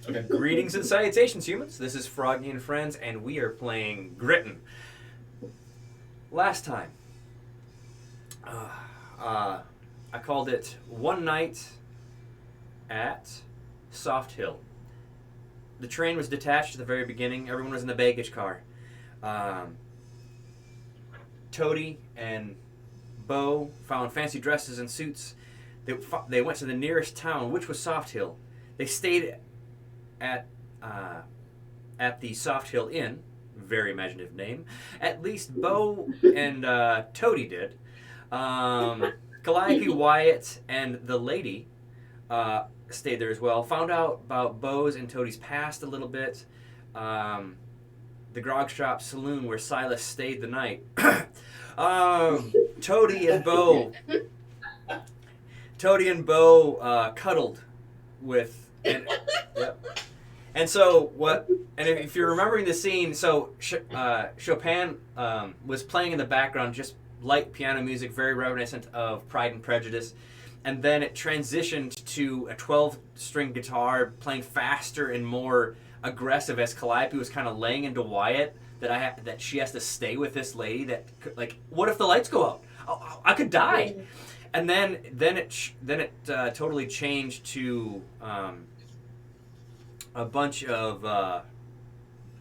Okay. Greetings and salutations, humans. This is Froggy and Friends, and we are playing Gritten. Last time, I called it One Night at Soft Hill. The train was detached at the very beginning. Everyone was in the baggage car. Toady and Bo found fancy dresses and suits. They went to the nearest town, which was Soft Hill. They stayed at the Soft Hill Inn. Very imaginative name. At least Bo and Toady did. Calliope, Wyatt, and the lady stayed there as well. Found out about Bo's and Toady's past a little bit. The grog shop saloon where Silas stayed the night. Toady and Bo cuddled with. Yep. And so what? And if you're remembering the scene, so Chopin was playing in the background, just light piano music, very reminiscent of Pride and Prejudice, and then it transitioned to a 12-string guitar playing faster and more aggressive as Calliope was kind of laying into Wyatt that she has to stay with this lady that, like, what if the lights go out? I could die. And then it totally changed to a bunch of a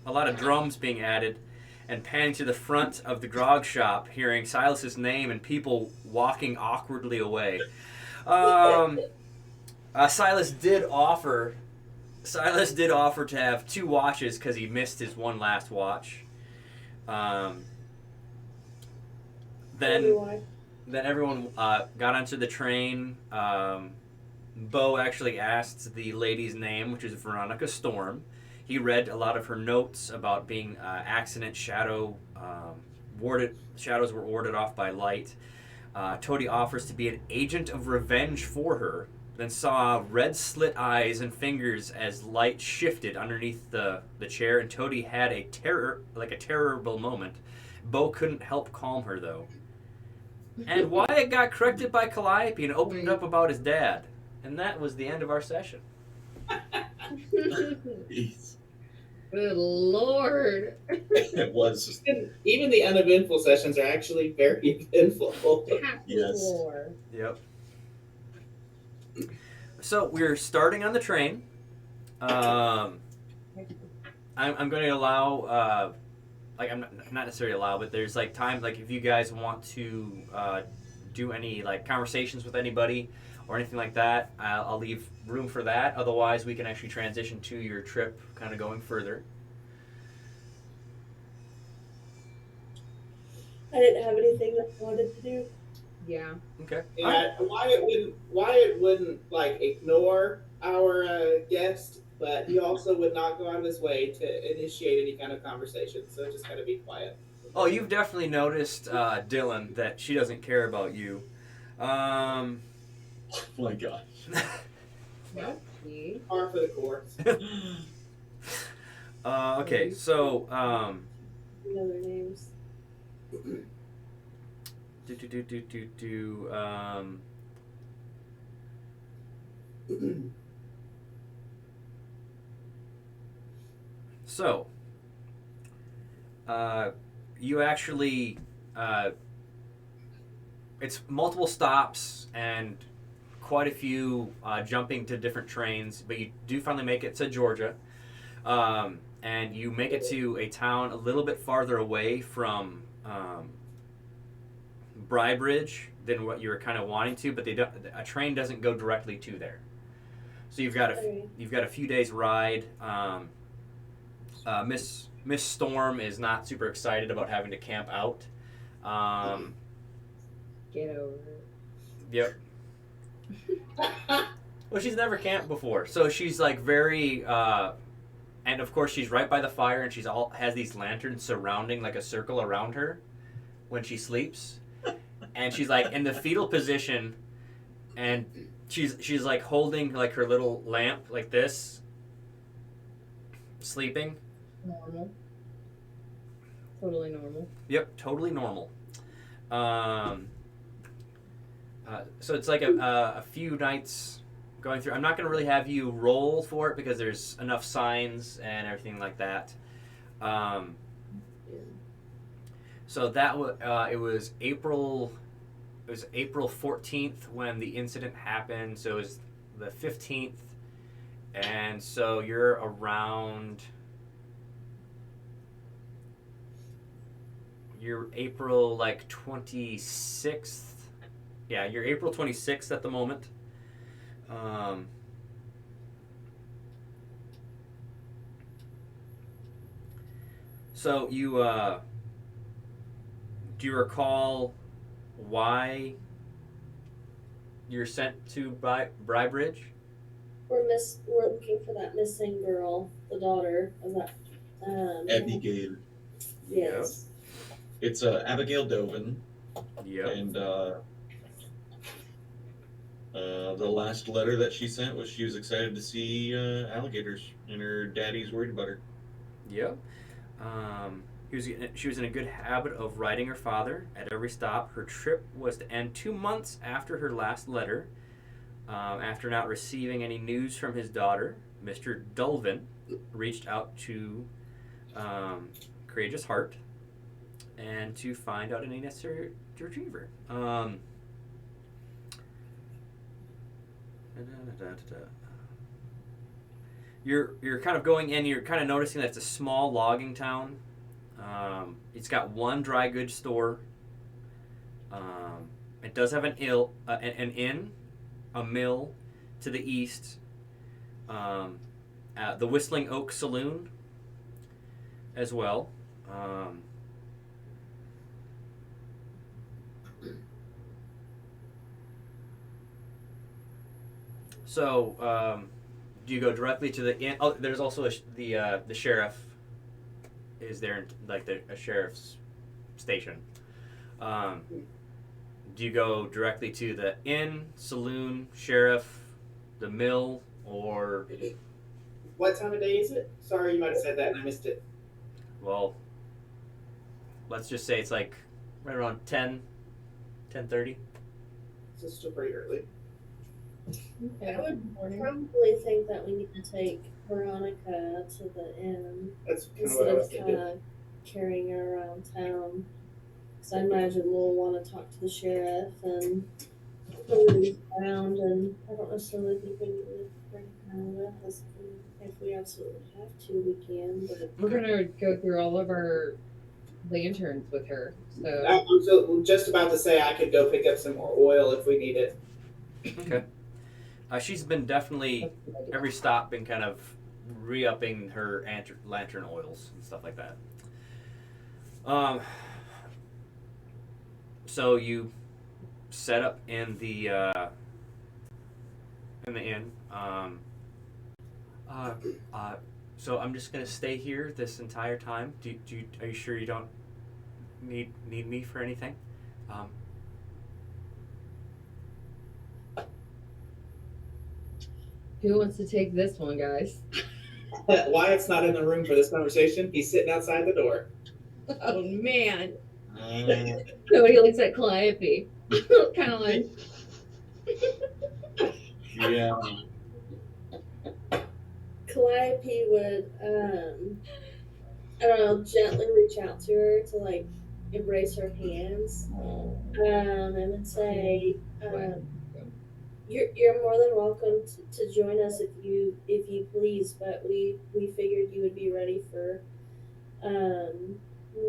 lot of drums being added, and panning to the front of the grog shop, hearing Silas's name and people walking awkwardly away. Silas did offer to have 2 watches because he missed his one last watch. Then everyone got onto the train. Bo actually asked the lady's name, which is Veronica Storm. He read a lot of her notes about being accident shadows were warded off by light. Toady offers to be an agent of revenge for her, then saw red slit eyes and fingers as light shifted underneath the chair, and Toady had a terrible moment. Bo couldn't help calm her, though. And Wyatt got corrected by Calliope and opened up about his dad. And that was the end of our session. Good Lord. It was. Even the uneventful sessions are actually very eventful. Yes. Yep. So we're starting on the train. I'm going to allow, I'm not necessarily allow, but there's like time, like if you guys want to do any like conversations with anybody or anything like that, I'll leave room for that. Otherwise, we can actually transition to your trip, kind of going further. I didn't have anything that I wanted to do. Yeah. Okay. Yeah, Wyatt wouldn't like ignore our guest, but he also would not go out of his way to initiate any kind of conversation. So just gotta be quiet. Oh, you've definitely noticed, Dylan, that she doesn't care about you. Oh my gosh. Okay. Par for the course. Okay, so, No other names. So, you actually, it's multiple stops and quite a few jumping to different trains, but you do finally make it to Georgia. And you make it to a town a little bit farther away from Brighbridge than what you were kind of wanting to, but a train doesn't go directly to there. So you've got a few days ride. Miss Storm is not super excited about having to camp out. Get over it. Yep. Well, she's never camped before, so she's like very. And of course, she's right by the fire, and has these lanterns surrounding like a circle around her when she sleeps, and she's like in the fetal position, and she's like holding like her little lamp like this, sleeping. Normal. Totally normal. Yep, totally normal. So it's like a few nights, going through. I'm not going to really have you roll for it because there's enough signs and everything like that. So that it was April. It was April 14th when the incident happened. So it was the 15th, and so you're around. You're April like 26th. Yeah, you're April 26th at the moment. So you do you recall why you're sent to Brighbridge? We're looking for that missing girl, the daughter of that. Abigail. Yes. It's Abigail Dovin, Yep. and the last letter that she sent was she was excited to see alligators, and her daddy's worried about her. Yep. She was in a good habit of writing her father at every stop. Her trip was to end 2 months after her last letter. After not receiving any news from his daughter, Mr. Dulvin reached out to Courageous Heart and to find out any necessary to retrieve her. You're kind of going in. You're kind of noticing that it's a small logging town. It's got one dry goods store. It does have an inn, a mill to the east. The Whistling Oak Saloon as well. So, do you go directly to the inn? Oh, there's also the sheriff is there, like a sheriff's station. Do you go directly to the inn, saloon, sheriff, the mill, or? What time of day is it? Sorry, you might have said that and I missed it. Well, let's just say it's like right around 10:30. So it's still pretty early. I would probably think that we need to take Veronica to the inn That's kind of instead what I of was thinking. carrying her around town. Because I imagine we'll want to talk to the sheriff and police around, and I don't necessarily think we need to bring her with us. If we absolutely have to, we can. But We're gonna go through all of our lanterns with her. So I'm just about to say I could go pick up some more oil if we need it. Okay. She's been definitely every stop been kind of re-upping her lantern oils and stuff like that. So you set up in the inn. So I'm just gonna stay here this entire time. Are you sure you don't need me for anything? who wants to take this one, guys? Wyatt's not in the room for this conversation. He's sitting outside the door. Oh man. Nobody looks at Calliope. Kind of like. Yeah. Calliope would, I don't know, gently reach out to her to like embrace her hands, and would say, You're more than welcome to join us if you please, but we figured you would be ready for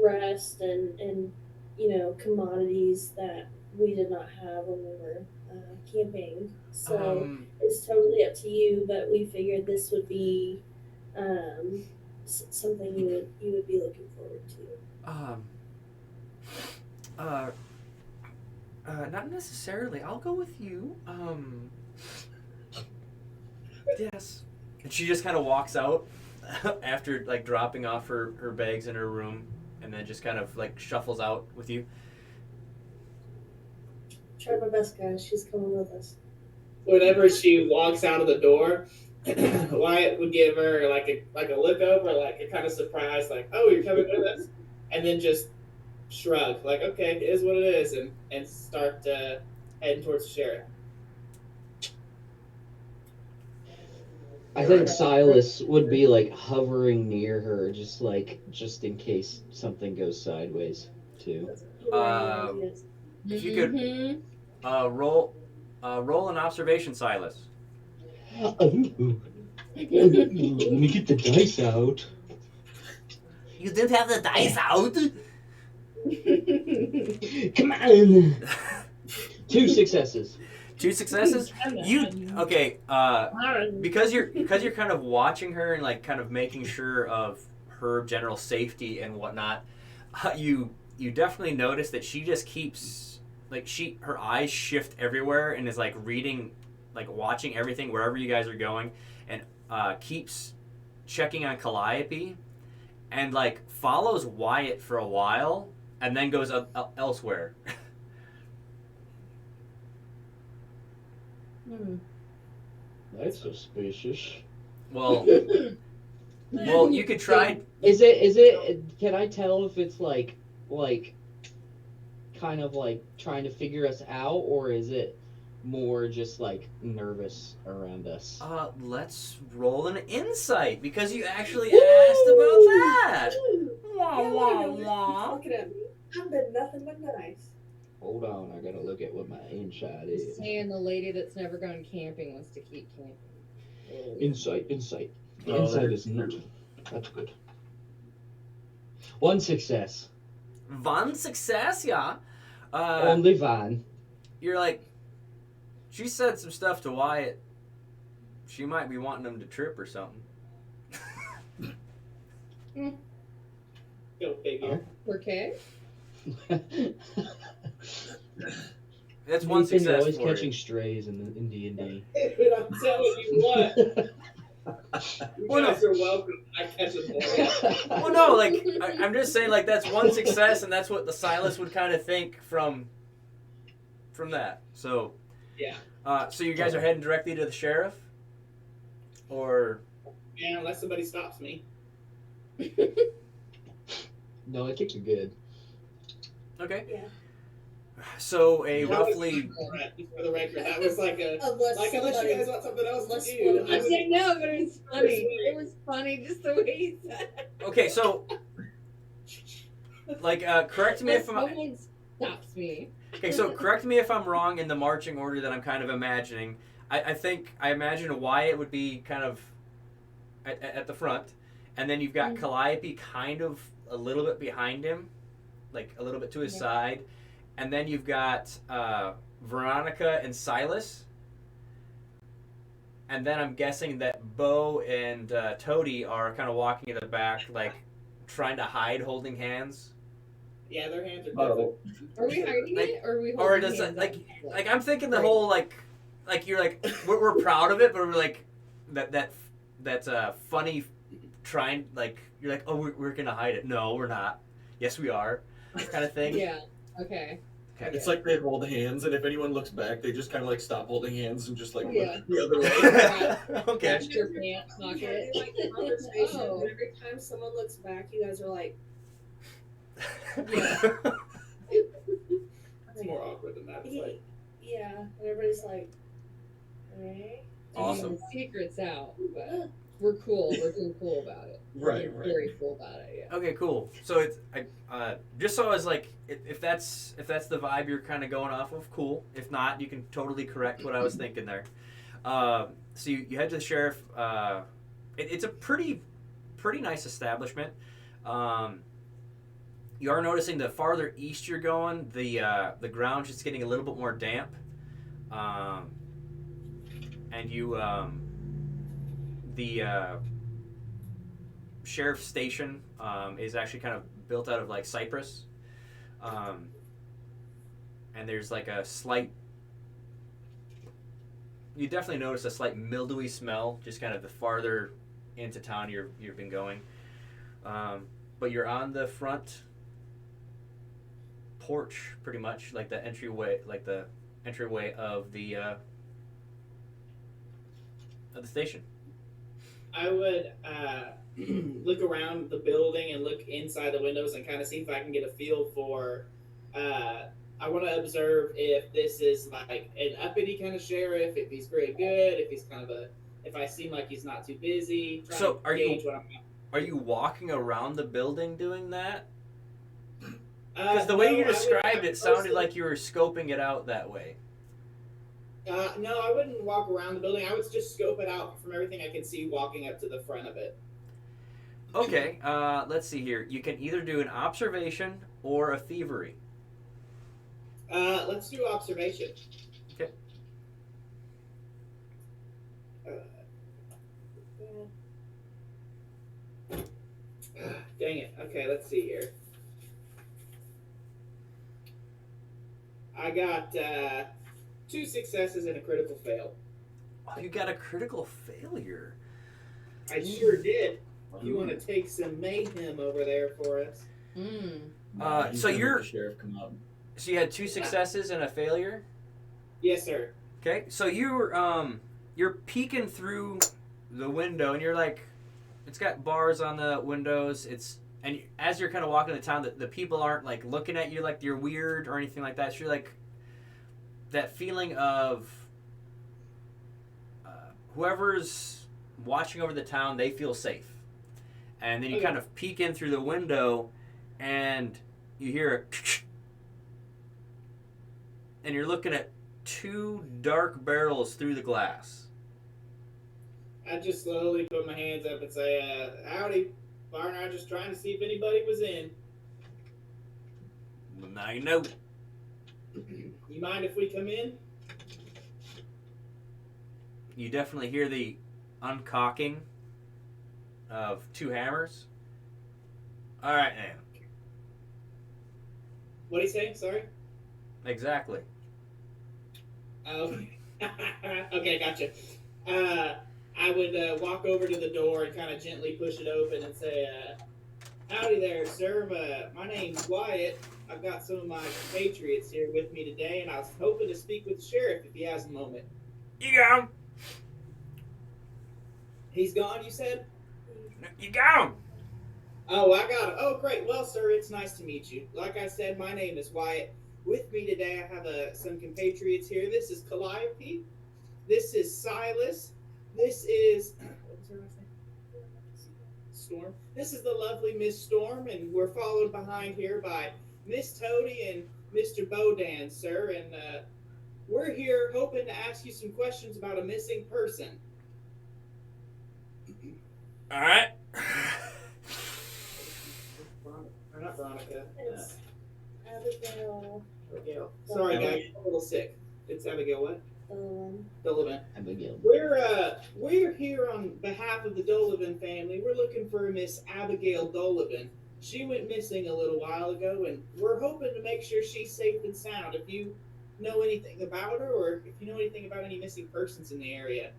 rest and commodities that we did not have when we were camping. So it's totally up to you, but we figured this would be something you would be looking forward to. Not necessarily. I'll go with you. Yes. And she just kind of walks out after like dropping off her bags in her room, and then just kind of like shuffles out with you. Try my best, guys. She's coming with us. Whenever she walks out of the door, Wyatt would give her like a look over, like a kind of surprise, like, "Oh, you're coming with us," and then just shrug, like, "Okay, it is what it is," and start heading towards the sheriff. I think Silas would be like hovering near her, just in case something goes sideways, too. That's a great idea. If you could Mhm. roll an observation, Silas. Ooh, let me get the dice out. You didn't have the dice out. Come on! 2 successes. 2 successes. Okay? Because you're kind of watching her and like kind of making sure of her general safety and whatnot. You definitely notice that she just keeps like her eyes shift everywhere and is like reading, like watching everything wherever you guys are going, and keeps checking on Calliope, and like follows Wyatt for a while, and then goes elsewhere. That's suspicious. Well, you could try. Is it? Can I tell if it's like, kind of like trying to figure us out, or is it more just like nervous around us? Let's roll an insight because you actually asked about that. Wah, Yeah, wah, I know, wah. looking at me. I've been nothing but nice. Hold on, I gotta look at what my insight is. Saying the lady that's never gone camping wants to keep camping. Insight. Oh, Insight there's- is not. That's good. 1 success. One success, yeah. Only one. You're like, she said some stuff to Wyatt. She might be wanting him to trip or something. Go figure. Okay. That's one Nathan, you're success always for catching you. strays in D&D. Dude, I'm telling you what. You Well, no. guys are welcome. I catch them for Well, no, like I'm just saying, like that's one success, and that's what the Silas would kind of think from that. So Yeah. So you guys are heading directly to the sheriff, or Yeah, unless somebody stops me. No, I think you're good. okay? Yeah. So a That was roughly. for the record, that was like a Unless unless you guys want something else unless to do. one of I us- didn't know, but it was funny. It was funny just the way he said it. Okay, so like correct me if I'm Someone stops me. okay. So correct me if I'm wrong in the marching order that I'm kind of imagining. I imagine Wyatt would be kind of at the front, and then you've got Calliope kind of a little bit behind him, like a little bit to his side, and then you've got Veronica and Silas, and then I'm guessing that Bo and Toady are kind of walking in the back, like trying to hide, holding hands. Yeah, their hands are Oh. different. Are we hiding Like- it, or are we or holding does hands it, like up? like I'm thinking the whole like you're like we're proud of it, but we're like that's funny trying, like you're like, oh, we're gonna hide it. No, we're not. Yes, we are, kind of thing. Yeah. Okay. It's like they hold hands, and if anyone looks back, they just kind of like stop holding hands and just like Yeah. look the other way. Okay. That's your pants pocket. Like conversation, Oh. but every time someone looks back, you guys are like, It's more awkward than that. It's like, yeah, and everybody's like, alright. Awesome. The secret's out, but we're cool. We're being cool about it. Right, We're right. very cool about it. Yeah. Okay, cool. So it's just so I was like, if that's the vibe you're kind of going off of, cool. If not, you can totally correct what I was thinking there. So you head to the sheriff. It's a pretty nice establishment. You are noticing the farther east you're going, the ground's just getting a little bit more damp, and you the sheriff's station is actually kind of built out of like cypress, and there's like a slight. You definitely notice a slight mildewy smell, just kind of the farther into town you've been going, but you're on the front porch, pretty much like the entryway of the station. I would look around the building and look inside the windows and kind of see if I can get a feel for. I want to observe if this is like an uppity kind of sheriff, if he's very good, if he's kind of if I seem like he's not too busy. Trying So, to are you- gauge what I'm Are you walking around the building doing that? Because the way no, you I would described it sounded mostly- like you were scoping it out that way. No, I wouldn't walk around the building. I would just scope it out from everything I can see walking up to the front of it. Okay, let's see here. You can either do an observation or a thievery. Let's do observation. Okay. Dang it. Okay, let's see here. I got 2 successes and a critical fail. Oh, you got a critical failure. I sure did. If you want to take some mayhem over there for us. He's so gonna make you're- the sheriff come up. So you had 2 successes and a failure. Yes, sir. Okay, so you're peeking through the window, and you're like, it's got bars on the windows. And as you're kind of walking the town, the people aren't like looking at you like you're weird or anything like that. So you're like that feeling of whoever's watching over the town, they feel safe. And then you kind of peek in through the window, and you hear and you're looking at 2 dark barrels through the glass. I just slowly put my hands up and say, howdy, partner. I'm just trying to see if anybody was in. Well, now you know. You mind if we come in? You definitely hear the uncocking of 2 hammers. All right, then. What do you say? Sorry? Exactly. Okay, gotcha. I would walk over to the door and kind of gently push it open and say, howdy there, sir. My name's Wyatt. I've got some of my compatriots here with me today, and I was hoping to speak with the sheriff if he has a moment. You got him. He's gone, you said? You got him. Oh, I got it. Oh, great. Well, sir, it's nice to meet you. Like I said, my name is Wyatt. With me today, I have some compatriots here. This is Calliope. This is Silas. This is what was her last name? Storm. This is the lovely Miss Storm, and we're followed behind here by Miss Toady and Mr. Bodan, sir. And we're here hoping to ask you some questions about a missing person. All right. Or not Veronica. It's Abigail Abigail. Sorry, guys. I'm a little sick. It's Abigail what? Dolivan. Abigail. We're here on behalf of the Dolivan family. We're looking for Miss Abigail Dolivan. She went missing a little while ago, and we're hoping to make sure she's safe and sound. If you know anything about her, or if you know anything about any missing persons in the area.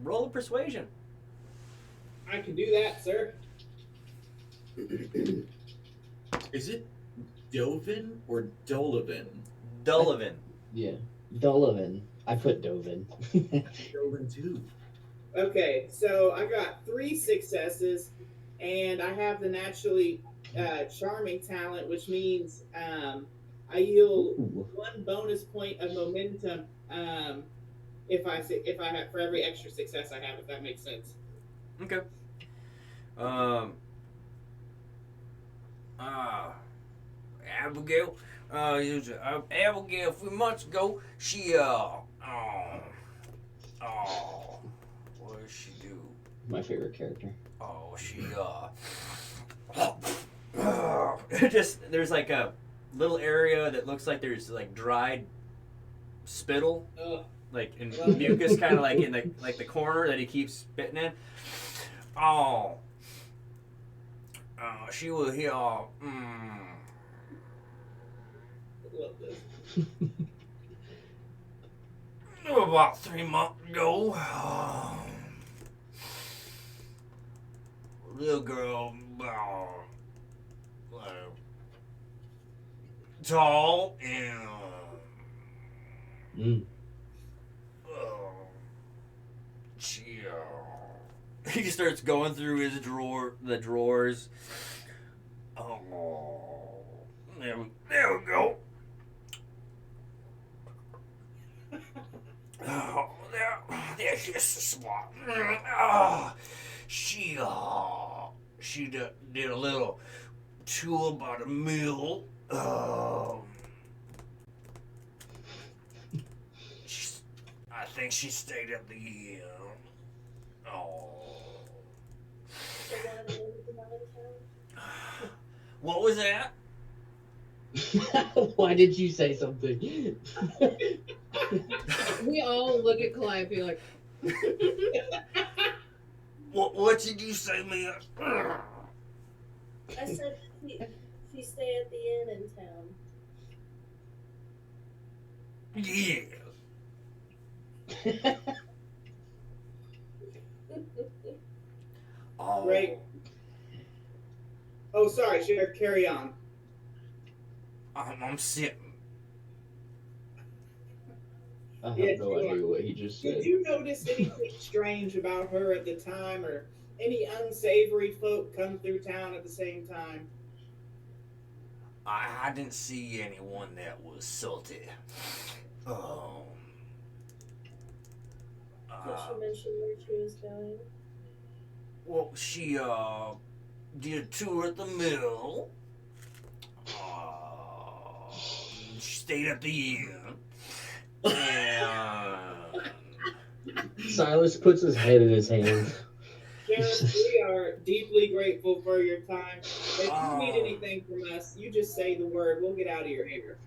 Roll a persuasion. I can do that, sir. Is it Dovin or Dolivan? Dolivan. Yeah. Dolivan. I put Dovin. Dovin too. Okay, so I got 3 successes, and I have the naturally charming talent, which means I yield Ooh. 1 bonus point of momentum if I have for every extra success I have, if that makes sense. Okay. Abigail. Abigail, a few months ago, she what does she do? My favorite character. Oh, she just there's like a little area that looks like there's like dried spittle, Ugh. like and mucus, kind of like in the corner that he keeps spitting in. She was here. Love this. About 3 months ago. Little girl, tall and she he starts going through his the drawers. There we go. Oh, there's just a spot. Oh, she did a little tour by the mill. I think she stayed at the inn. Oh. So why did they come out of town? What was that? Why did you say something? We all look at Calliope like, What did you say, Mia? I said she stay at the inn in town. Yeah. Oh. Great. Oh, sorry, Sheriff. Carry on. I'm sitting. I have Yes, no you idea what he just Did said. you notice anything strange about her at the time, or any unsavory folk come through town at the same time? I didn't see anyone that was salty. Oh. Did she mention where she was going? Well, she did a tour at the mill. She stayed at the inn. And Silas puts his head in his hands. Sheriff, we are deeply grateful for your time. If you need anything from us, you just say the word. We'll get out of your hair.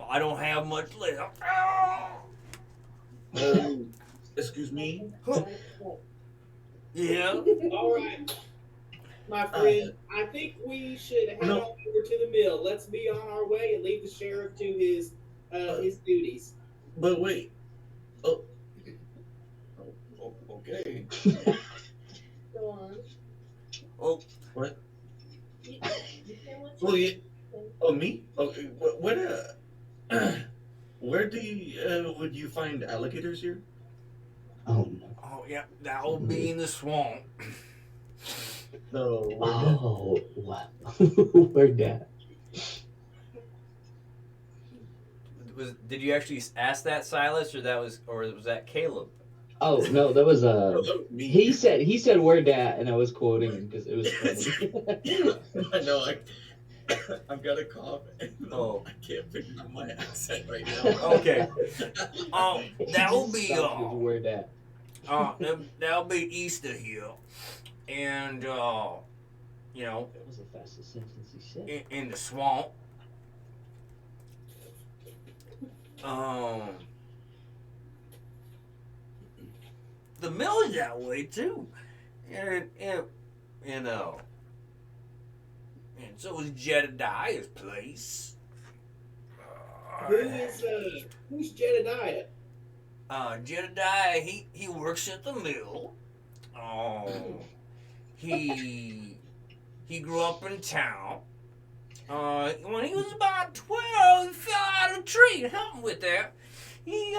I don't have much left. Excuse me? Yeah. All right, my friend. I think we should head on over to the mill. Let's be on our way and leave the sheriff to his duties. But wait. Oh. Okay. Go on. Oh, What? You can what Well, you yeah. Oh, me? Okay. Where do you, would you find alligators here? Oh no. oh yeah, that'll be in the swamp. No. Oh wow. Where'd that? Did you actually ask that, Silas, or was that Caleb? Oh no, that was Me. he said where'd that, and I was quoting him because it was funny. I know. I've got a cough. And Oh. I can't figure out my accent right now. Okay. He That'll just be stopped with where'd that. that'll be Easter here, and you know, That was the fastest sentence he said. in the swamp. The mill's that way too, and so is Jedediah's place. Who's Jedediah? Jedediah, he works at the mill. He grew up in town. When he was about 12, he fell out of a tree. To help him with that, he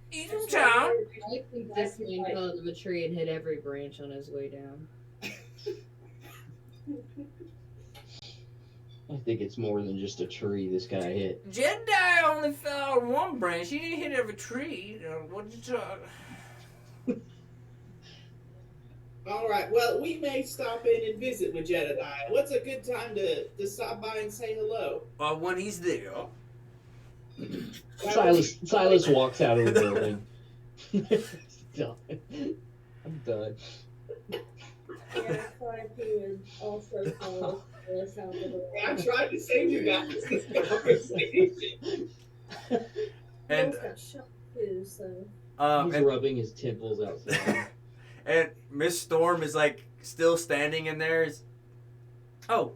he's from town. I think this man fell out of a tree and hit every branch on his way down. I think it's more than just a tree this guy hit. Jedediah only fell out of one branch. He didn't hit every tree. What did you talk? All right. Well, we may stop in and visit with Jedediah. What's a good time to stop by and say hello? When he's there. Silas walks out of the building. Done. I'm done. Yeah, Calliope would also follow Silas out the door. I'm trying to save you guys this conversation. And Silas got shot too, so. He's rubbing his temples outside. and Miss Storm is like still standing in there. Oh,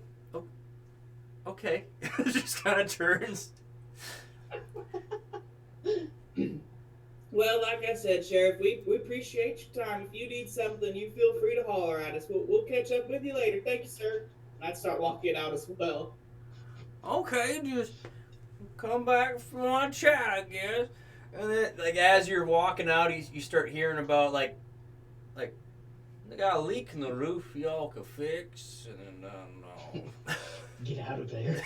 okay. Just kind of turns. Well, like I said, Sheriff, we appreciate your time. If you need something, you feel free to holler at us. We'll catch up with you later. Thank you, sir. I'd start walking out as well. Okay, just come back if you want to chat, I guess. And then, like, as you're walking out, you start hearing about, like, they got a leak in the roof y'all could fix. And then, Get out of there.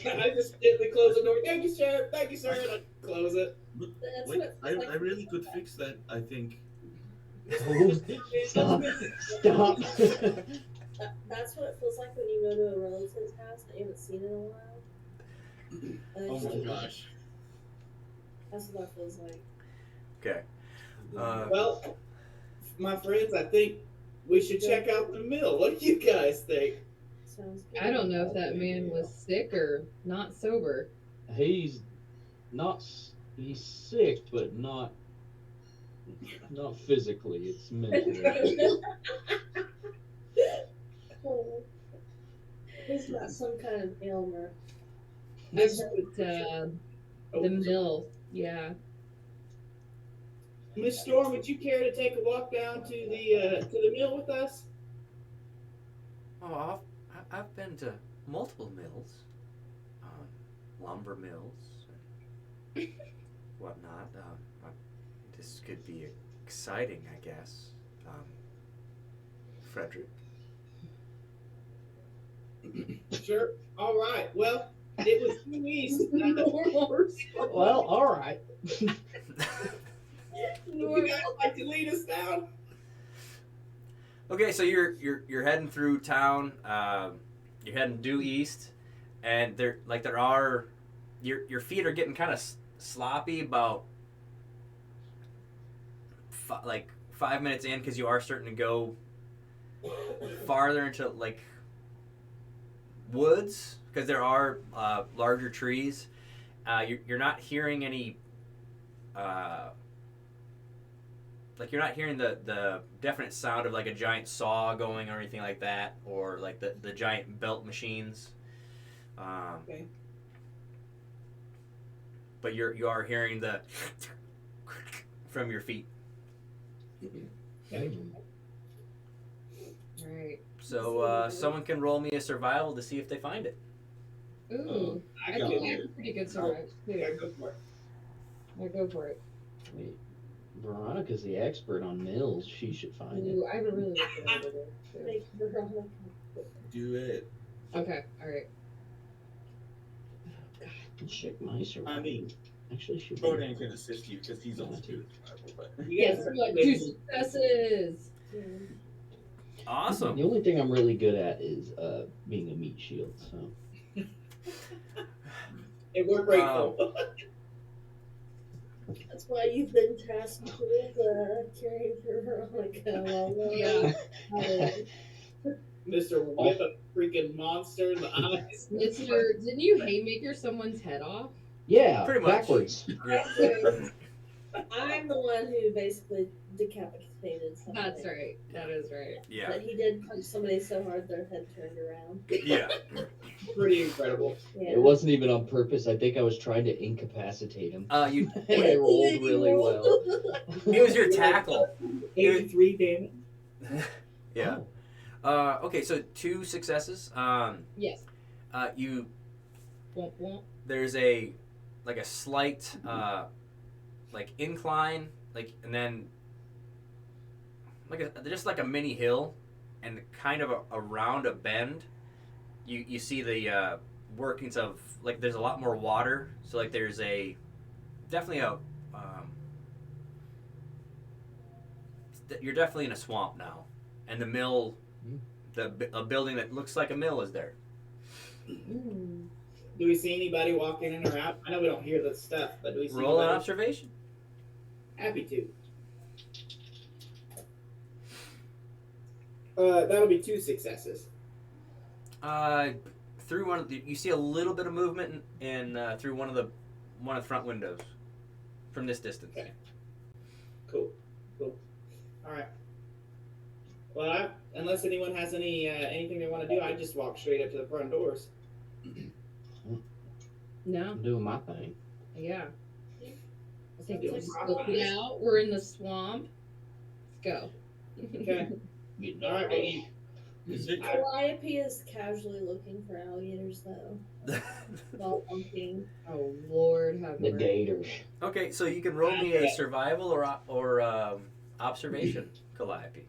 I just gently close the door. Thank you, Sheriff. Thank you, sir. And I close it. But That's wait, what it I, feels like. I really could fix that, I think. Oh, stop. Stop. That's what it feels like when you go to a relative's house that you haven't seen in a while. And Oh it's my just- gosh. That's what that feels like. Okay. Well, my friends, I think we should check out the mill. What do you guys think? Sounds good. I don't know if that man was sick or not sober. He's he's sick, but not physically. It's mentally. Oh. He's got some kind of ailment. I heard the mill. Yeah. Miss Storm, would you care to take a walk down to the mill with us? Oh, I've been to multiple mills, lumber mills, and whatnot. This could be exciting, I guess. Frederick. Sure. All right. Well, it was due east. Well, all right. Would you guys like to lead us down? Okay, so you're heading through town. You're heading due east, and there are your feet are getting kind of sloppy about 5 minutes in because you are starting to go farther into like woods because there are larger trees. You're not hearing any. You're not hearing the definite sound of like a giant saw going or anything like that, or like the giant belt machines. Okay. But you are hearing the from your feet. Right. So someone can roll me a survival to see if they find it. Ooh. I got think it. I have a pretty good survival. Yeah, go for it. I go for it. Wait, Veronica's the expert on mills. She should find it. Ooh, I haven't really looked at it. Thank you, Veronica. Do it. Okay. All right. Check my survival. I mean, Actually, should Conan can assist you because he's on two. But You Yes. guys What? 2 successes. Yeah. Awesome. The only thing I'm really good at is being a meat shield. So and we're grateful. That's why you've been tasked with caring for Veronica. Mr. Whip a freaking monster in the eyes. Mister, didn't you haymaker someone's head off? yeah, Pretty much. backwards. Yeah. I'm the one who basically decapitated somebody. That's right. That is right. Yeah. But he did punch somebody so hard their head turned around. Yeah. Pretty incredible. Yeah. It wasn't even on purpose. I think I was trying to incapacitate him. You. And I rolled really well. It was your tackle. 83 damage. Yeah. Okay, so 2 successes. Yes. You Womp womp. there's a slight incline, and then just like a mini hill, and kind of around a bend, you see the workings of there's a lot more water. So there's definitely you're definitely in a swamp now, and the mill, a building that looks like a mill is there. Mm. Do we see anybody walking in or out? I know we don't hear the stuff, but do we see Roll an anybody? observation. Happy to. That'll be 2 successes. Through you see a little bit of movement through one of the front windows from this distance. Okay. Cool. All right. Well, unless anyone has anything they want to do, I just walk straight up to the front doors. No. I'm doing my thing. Yeah. I think Doing let's my look it best. out. We're in the swamp. Let's go. Okay. Getting All right. Well, you, is it? Calliope is casually looking for alligators, though. While pumping. Oh Lord, have The mercy. gators. Okay, so you can roll me a survival or observation, Calliope.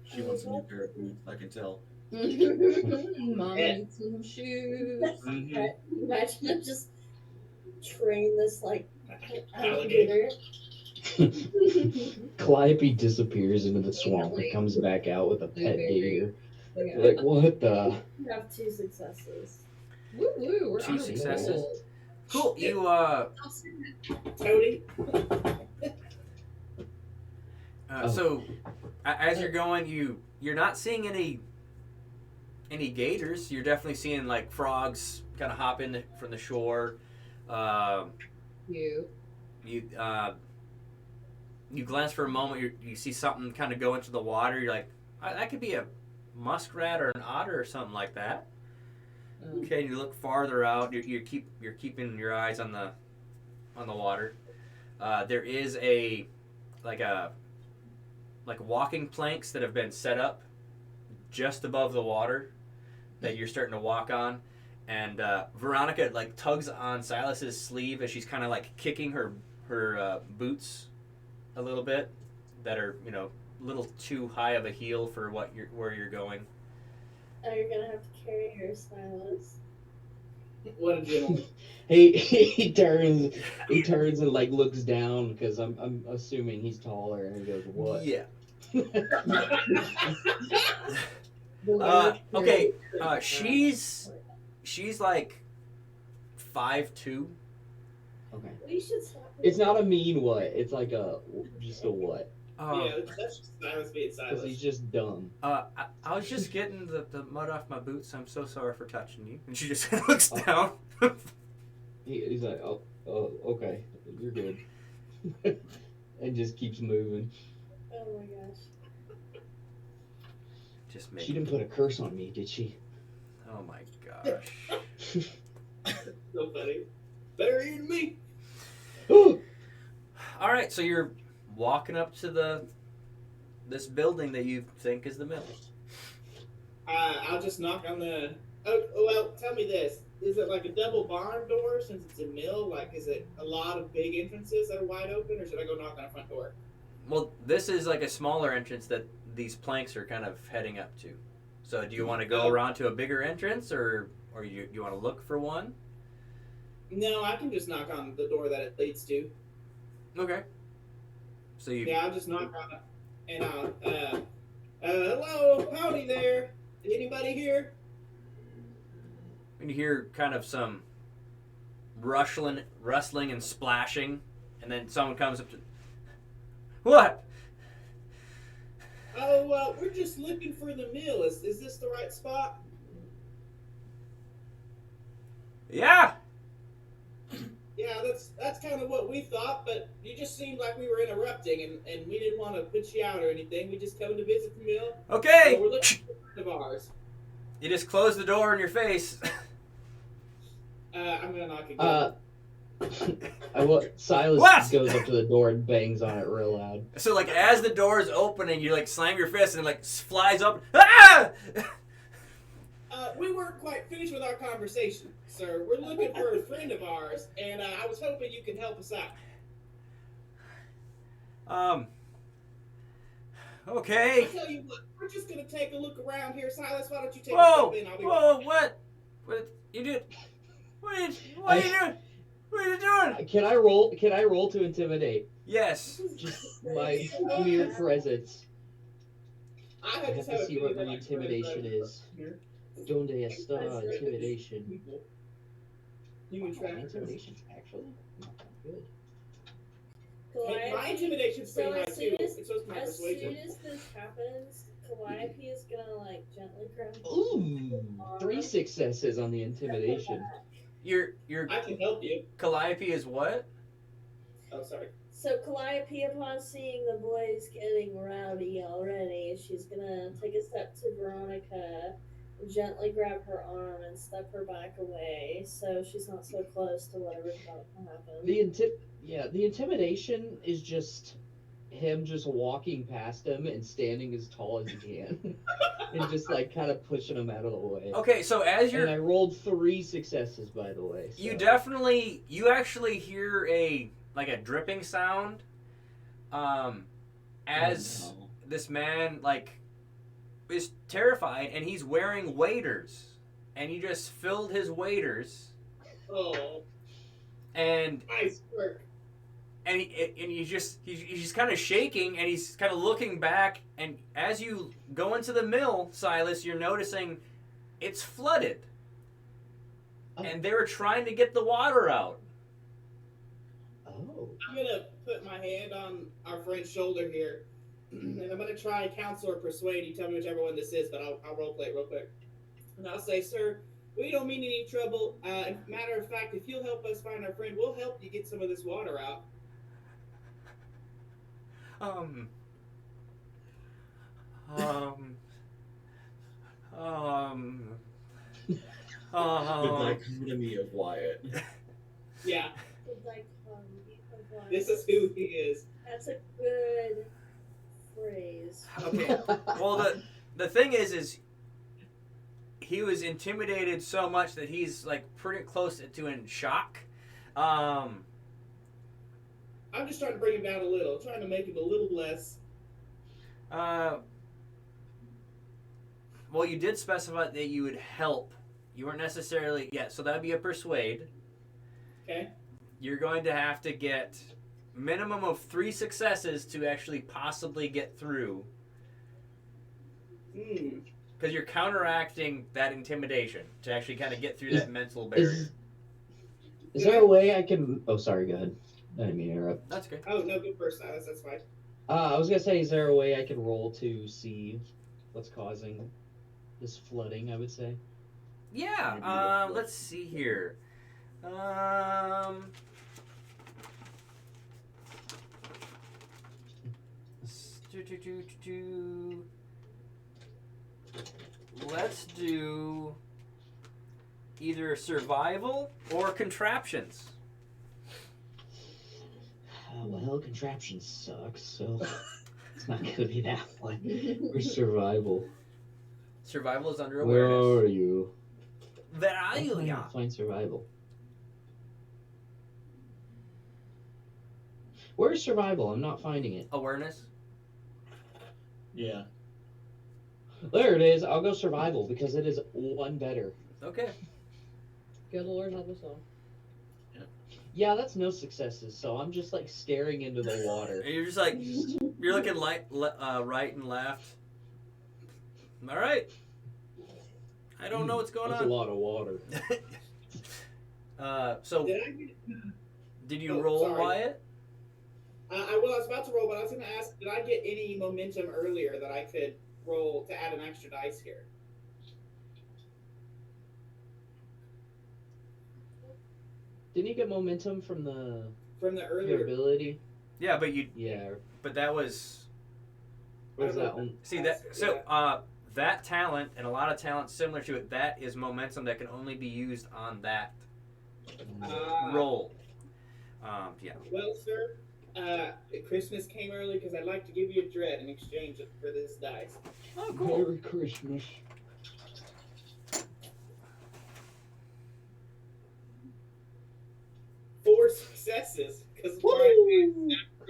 She wants a new pair of boots, I can tell. Mama Yeah. needs some shoes. Mhm. Imagine him just train this like Alligator. Calliope disappears into the swamp and Definitely. comes back out with a pet Blueberry. gator. Yeah. Like, what the? You have 2 successes. Woo woo, we're 2 on a successes. roll. Cool. You Toady. Oh. so as you're going, you're not seeing any gators. You're definitely seeing like frogs kind of hop in from the shore. You. You glance for a moment. You see something kind of go into the water. You're like, that could be a muskrat or an otter or something like that. Okay, and you look farther out. You're keeping your eyes on the water. There is like walking planks that have been set up just above the water that you're starting to walk on, and Veronica like tugs on Silas's sleeve as she's kind of like kicking her boots a little bit that are a little too high of a heel for where you're going. Oh, you're gonna have to carry your Silas. What a gentleman. He turns and like looks down because I'm assuming he's taller and he goes, "What?" Yeah. The Okay. She's like 5'2". Okay. We should stop. It's not a mean what. It's like just a what. Yeah, that's just Silas being Because he's Silas. just dumb. I was just getting the mud off my boots. I'm so sorry for touching you. And she just looks down. He's like, oh, okay, you're good, and just keeps moving. Oh my gosh. Just She making. didn't put a curse on me, did she? Oh my gosh. So funny. Better than me. Oh, All right, so you're walking up to this building that you think is the mill. I'll just knock on the. Oh, well, tell me this. Is it like a double barn door since it's a mill? Like, is it a lot of big entrances that are wide open, or should I go knock on a front door? Well, this is like a smaller entrance that these planks are kind of heading up to. So, do you want to go around to a bigger entrance, or you want to look for one? No, I can just knock on the door that it leads to. Okay. So you. Yeah, I'll just knock on it. And hello, howdy there. Anybody here? And you hear kind of some rustling and splashing, and then someone comes up to. What? Oh, we're just looking for the mill. Is this the right spot? Yeah. Yeah, that's kind of what we thought, but you just seemed like we were interrupting, and we didn't want to put you out or anything. We just coming to visit the mill. Okay. So we're looking for a friend of ours. You just close the door in your face. I'm gonna knock again. Silas What? goes up to the door and bangs on it real loud. So like as the door is opening, you like slam your fist and it like flies up. Ah! We weren't quite finished with our conversation, sir. We're looking for a friend of ours, and I was hoping you could help us out. Okay. I tell you what, we're just gonna take a look around here, Silas. Why don't you take Whoa! a step in? I'll be Whoa! What? What you did? What are you doing? What are you doing? Can I roll? Can I roll to intimidate? Yes. Just my mere presence. I I have just to a see what feeling my that intimidation is. Donde está intimidation? Human My traffickers. intimidation's actually not that good. Hey, my Calliope, intimidation's pretty So high as too. soon as- It's supposed to be my as soon persuasion. as this happens, Calliope is gonna like gently grab. Ooh, 3 successes on the intimidation. Your I can help you. Calliope is what? Oh, sorry. So Calliope, upon seeing the boys getting rowdy already, she's gonna take a step to Veronica, gently grab her arm and step her back away so she's not so close to whatever's about to happen. The intimidation is just him just walking past him and standing as tall as he can, and just like kind of pushing him out of the way. Okay, so as And I you're rolled 3 successes, by the way. So. you actually hear a dripping sound as Oh, no. this man like is terrified, and he's wearing waders, and he just filled his waders, Oh, and nice work. he's just kind of shaking, and he's kind of looking back, and as you go into the mill, Silas, you're noticing it's flooded, and they were trying to get the water out. Oh. I'm gonna put my hand on our friend's shoulder here, and I'm gonna try counsel or persuade. You tell me whichever one this is, but I'll role play it real quick. And I'll say, sir, we don't mean any trouble. Matter of fact, if you'll help us find our friend, we'll help you get some of this water out. Um. The dichotomy of Wyatt. Yeah, The dichotomy of life. this is who he is. That's a good phrase. Okay. Well, the thing is he was intimidated so much that he's like pretty close to in shock. I'm just trying to bring him down a little, trying to make him a little less. Well, you did specify that you would help. You weren't necessarily so that'd be a persuade. Okay. You're going to have to get minimum of 3 successes to actually possibly get through, because you're counteracting that intimidation to actually kind of get through that mental barrier. Is there a way I can? Oh, sorry. Go ahead. I didn't mean to interrupt. That's okay. Oh no, good first, Silas. That's fine. I was gonna say, is there a way I can roll to see what's causing this flooding? I would say. Yeah. Let's see here. Let's do either survival or contraptions. Well, contraption sucks, so it's not gonna be that one. Or survival. Survival is under Where awareness. are you? Where How are you, can I yeah? not find survival. Where's survival? I'm not finding it. Awareness. Yeah. There it is. I'll go survival because it is one better. Okay. Good Lord help us all. Yeah, that's no successes. So I'm just like staring into the water. And you're just like you're looking right and left. All right. I don't know what's going That's on. a lot of water. So Did I get? did you Oh, roll, sorry. Wyatt? I was about to roll, but I was going to ask, did I get any momentum earlier that I could roll to add an extra dice here? Didn't you get momentum from the From the your earlier. ability? Yeah, Yeah. but that was What was that one? see that so that talent and a lot of talents similar to it, that is momentum that can only be used on that roll. Yeah. Well, sir, Christmas came early because I'd like to give you a dread in exchange for this dice. Oh, cool. Merry Christmas. Four successes because for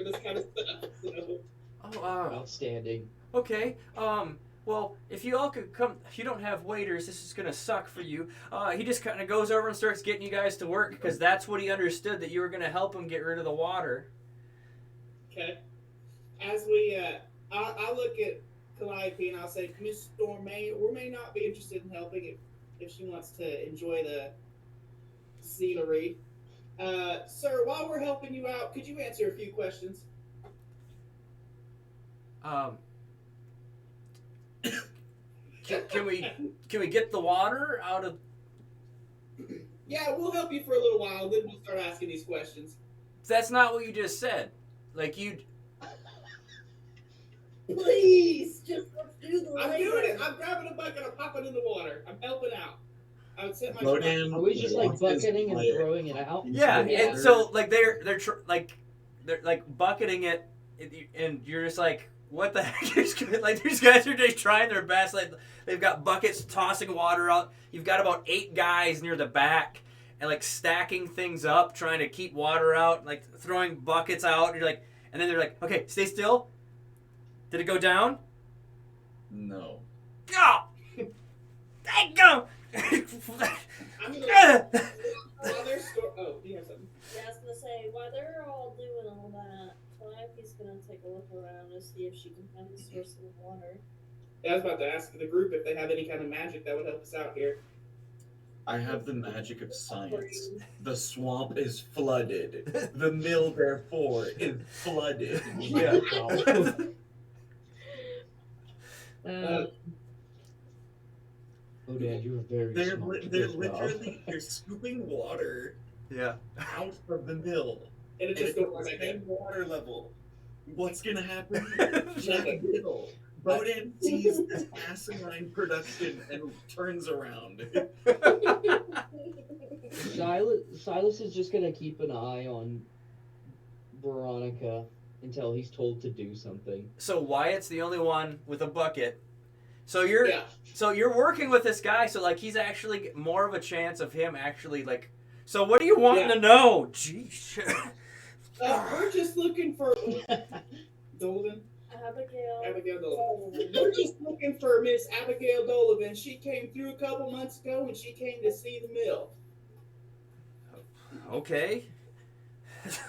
this kind of stuff. So. Oh, Outstanding. okay. Well, if you all could come, if you don't have waiters, this is gonna suck for you. He just kind of goes over and starts getting you guys to work because that's what he understood, that you were gonna help him get rid of the water. Okay. As we, I'll look at Calliope and I'll say, Miss Storm may or may not be interested in helping if she wants to enjoy the scenery. Sir, while we're helping you out, could you answer a few questions? Can we get the water out of? Yeah, we'll help you for a little while, then we'll start asking these questions. That's not what you just said. Like you. Please, just let's do the I'm labor. doing it. I'm grabbing a bucket. I'm popping in the water. I'm helping out. I would set my Rodan Are we just like wants his bucketing and Wyatt throwing it out? Yeah, into the and water. so like they're bucketing it, and you're just like, what the heck? Like these guys are just trying their best. Like they've got buckets tossing water out. You've got about 8 guys near the back and like stacking things up, trying to keep water out, like throwing buckets out. And you're like, and then they're like, okay, stay still. Did it go down? No. Oh! Thank you! I'm gonna. While they're oh, do you have something? Yeah, I was gonna say, while they're all doing all that, Calliope's gonna take a look around to see if she can find the source of the water. Yeah, I was about to ask the group if they have any kind of magic that would help us out here. I have the magic of science. The swamp is flooded. The mill, therefore, is flooded. Yeah. Oh, Dad, you were very They're smart. they're Good job. literally they're scooping water Yeah. out of the mill. And it And just it's goes the like same water level. What's gonna happen? Nothing. Middle. Boden sees this asinine production and turns around. Silas is just gonna keep an eye on Veronica until he's told to do something. So Wyatt's the only one with a bucket. So you're Yeah. so you're working with this guy. So like he's actually more of a chance of him actually like. So what do you want Yeah. to know? Jeez. We're just looking for Dolan. Abigail Dolan. We're just looking for Miss Abigail Dolan. She came through a couple months ago and she came to see the mill. Okay.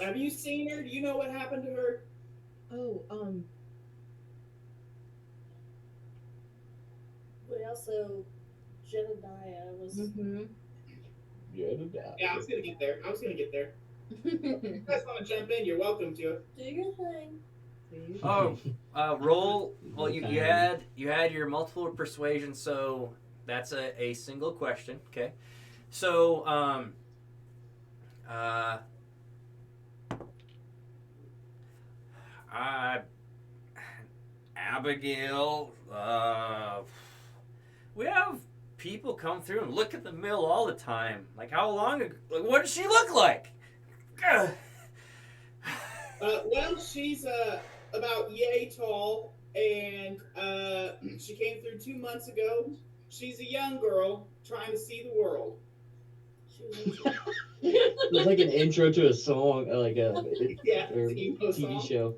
Have you seen her? Do you know what happened to her? Oh, but also Jedediah was. Yeah, I was gonna get there. You guys want to jump in? You're welcome to. Do your thing. Oh, roll. Well, you had your multiple persuasion, so that's a single question. Okay. So Abigail, we have people come through and look at the mill all the time. Like, how long ago? Like, what does she look like? Well, she's about yay tall, and she came through 2 months ago. She's a young girl trying to see the world. It's like an intro to a song, like a Yeah, or it's an emo TV song. show.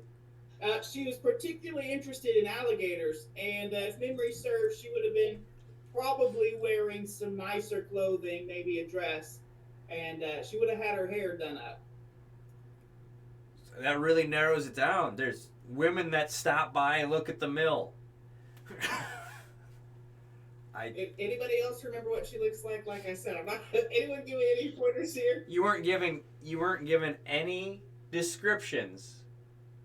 She was particularly interested in alligators, and if memory serves, she would have been probably wearing some nicer clothing, maybe a dress, and she would have had her hair done up. That really narrows it down. There's women that stop by and look at the mill. If anybody else remember what she looks like? Like I said, I'm not. Anyone give me any pointers here? You weren't given any descriptions,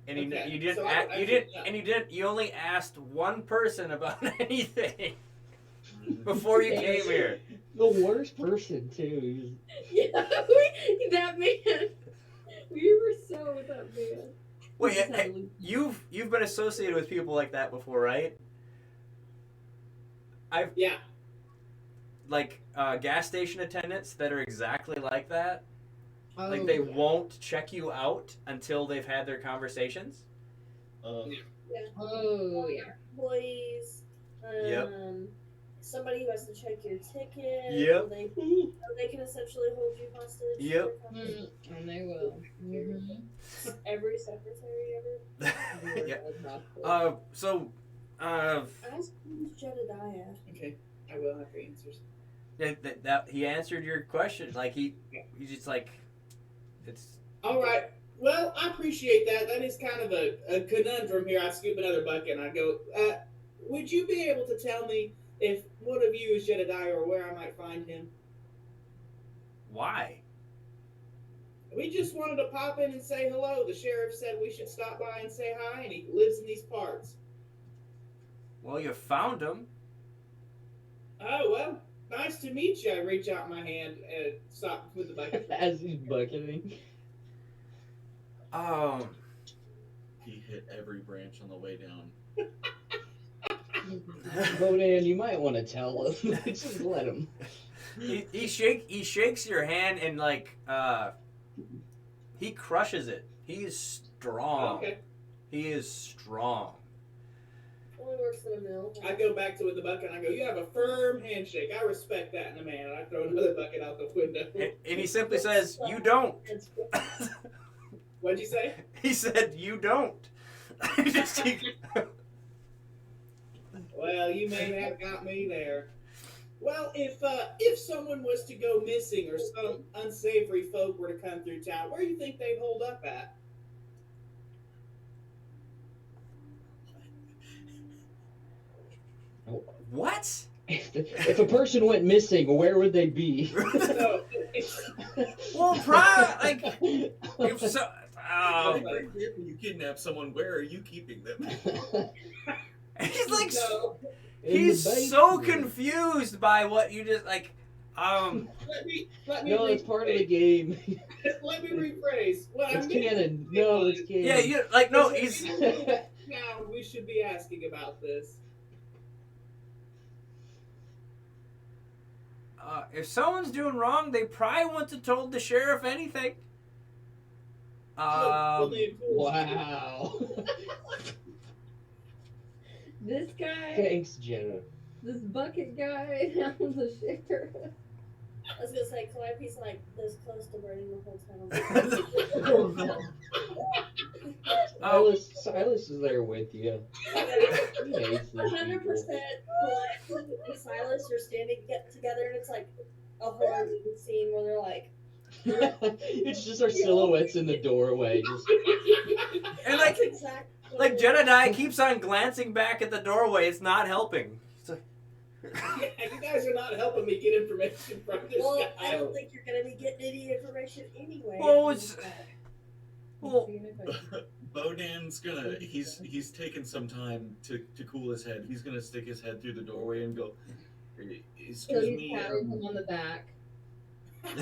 and Okay, you didn't so you only asked one person about anything before you came here. The worst person too. Yeah, that man. We were so with that man. Wait, you've been associated with people like that before, right? Yeah. Like gas station attendants that are exactly like that. Oh, Like they won't check you out until they've had their conversations. Oh yeah. Employees. Yep. Somebody who has to check your ticket. Yep. They can essentially hold you hostage. Yep. And they will. Every secretary ever. Yeah. So. Ask who's Jedediah. Okay, I will have your answers. That he answered your question. Like he's just like, it's. All right. Well, I appreciate that. That is kind of a conundrum here. I scoop another bucket and I go, would you be able to tell me if one of you is Jedediah or where I might find him? Why? We just wanted to pop in and say hello. The sheriff said we should stop by and say hi, and he lives in these parts. Well, you found him. Oh, well, nice to meet you. I reach out my hand and stop with the bucket. As he's bucketing. He hit every branch on the way down. Bodan, you might want to tell him. Just let him. He shakes your hand and like he crushes it. He is strong. Okay. He is strong. Only works for the mill. I go back to with the bucket and I go, you have a firm handshake. I respect that in a man. And I throw another bucket out the window. And he simply says, "You don't." What'd you say? He said, "You don't." Well, Well, you may have got me there. Well, if someone was to go missing or some unsavory folk were to come through town, where do you think they'd hold up at? What? If a person went missing, where would they be? So, Well, like if so. You kidnap someone, where are you keeping them? He's like no, he's In the so basement. confused by what you just like. let me No, it's part of the game. let me rephrase. What I It's meant canon. No, it's canon. Yeah, you like no. He's now we should be asking about this. if someone's doing wrong, they probably wouldn't have told the sheriff anything. Well, they- Wow. This guy, Thanks, Jenna. this bucket guy, I'm the sheriff. I was gonna say, Calliope's like this close to burning the whole town. Silas is there with you. He hates these 100% people. Calliope and Silas are standing together, and it's like a horror movie scene where they're like, It's just our silhouettes in the doorway. Just and like that's exactly what like it is. Jedediah keeps on glancing back at the doorway. It's not helping. It's like, Yeah, you guys are not helping me get information from this Well, guy. I don't think you're gonna be getting any information anyway. Well, it's- well, Bodan's gonna he's taken some time to cool his head. He's gonna stick his head through the doorway and go, So excuse he's me. patting him on the back. Thank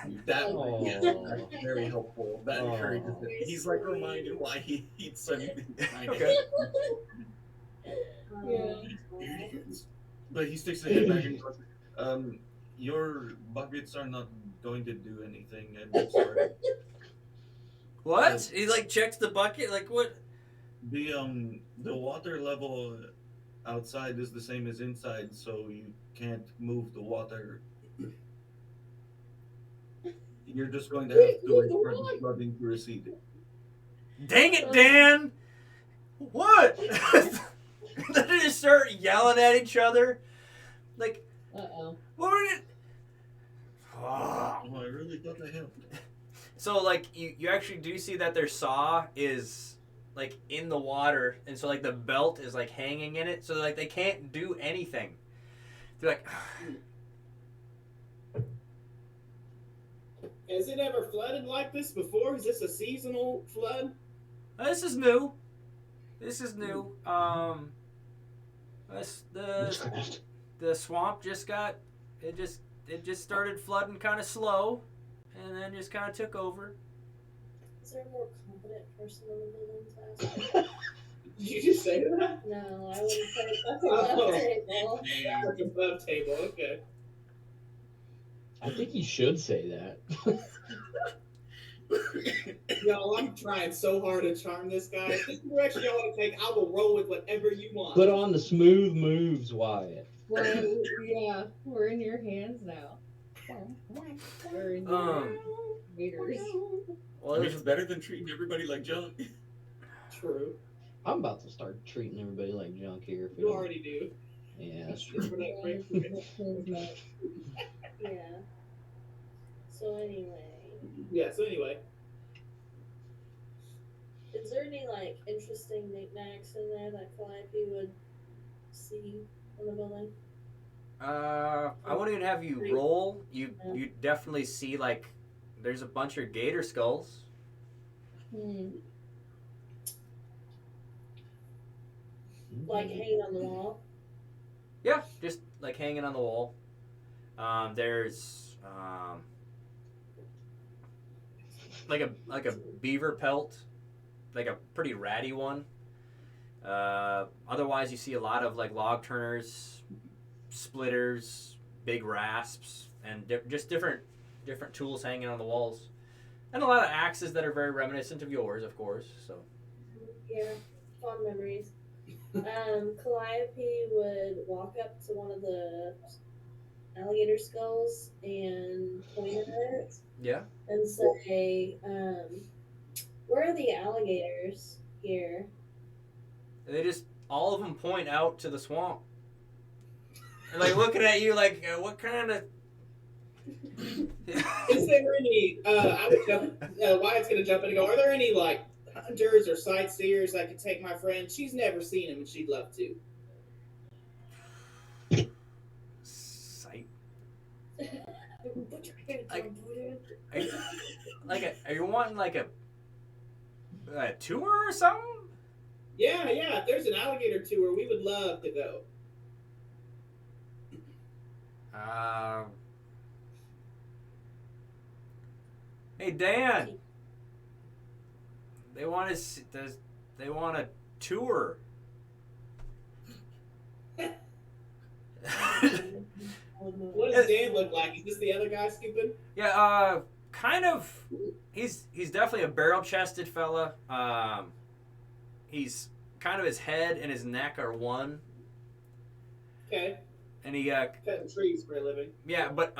you. That Aw. that's very helpful. That Aw. encourages it. He's like reminded why he eats something. Okay. Yeah. But he sticks his head back and goes, your buckets are not going to do anything. I'm sorry. what? He like checks the bucket. Like what? The water level outside is the same as inside, so you can't move the water. You're just going to have to wait for the flooding to recede. Dang it, Dan! What? They just start yelling at each other. Like, Uh-oh. what were it? Oh. Oh, I really thought I helped. So, like, you actually do see that their saw is, like, in the water. And so, like, the belt is, like, hanging in it. So, like, they can't do anything. They're like, Has it ever flooded like this before? Is this a seasonal flood? this is new. This is new. The swamp just got it just started flooding kind of slow, and then just kind of took over. Is there a more competent person in the building to ask? Did you just say that? No, I wouldn't say that's a Oh. left table. Like above table, okay. I think he should say that. Y'all, I'm trying so hard to charm this guy. If this is the direction y'all want to take, I will roll with whatever you want. Put on the smooth moves, Wyatt. Well, yeah, we're in your hands now. We're in your meters. Well, I mean, it's better than treating everybody like junk. True. I'm about to start treating everybody like junk here. If we You don't- already do. Yeah, that's Just for true. that break. Yeah. So anyway, Yeah, so anyway. is there any like interesting knickknacks in there that Calliope would see in the building? I won't even have you roll. You definitely see like there's a bunch of gator skulls. Like hanging on the wall? Yeah, just like hanging on the wall. There's like a beaver pelt, like a pretty ratty one. Otherwise, you see a lot of like log turners, splitters, big rasps, and just different tools hanging on the walls, and a lot of axes that are very reminiscent of yours, of course. So Yeah, fond memories. Calliope would walk up to one of the alligator skulls and point at it yeah, and say, where are the alligators here? they just all of them point out to the swamp. like looking at you like, what kind of? Is there any? I would jump. Wyatt's gonna jump in and go. Are there any like hunters or sightseers that could take my friend? She's never seen him and she'd love to. Sight. Put your hands Like- on Buddha. Are you wanting like a tour or something? Yeah. If there's an alligator tour, we would love to go. Hey Dan, they want to. They want a tour. What does Dan look like? Is this the other guy scooping? Yeah, kind of. He's definitely a barrel-chested fella. He's kind of his head and his neck are one, Okay, and he cutting trees for a living. yeah, but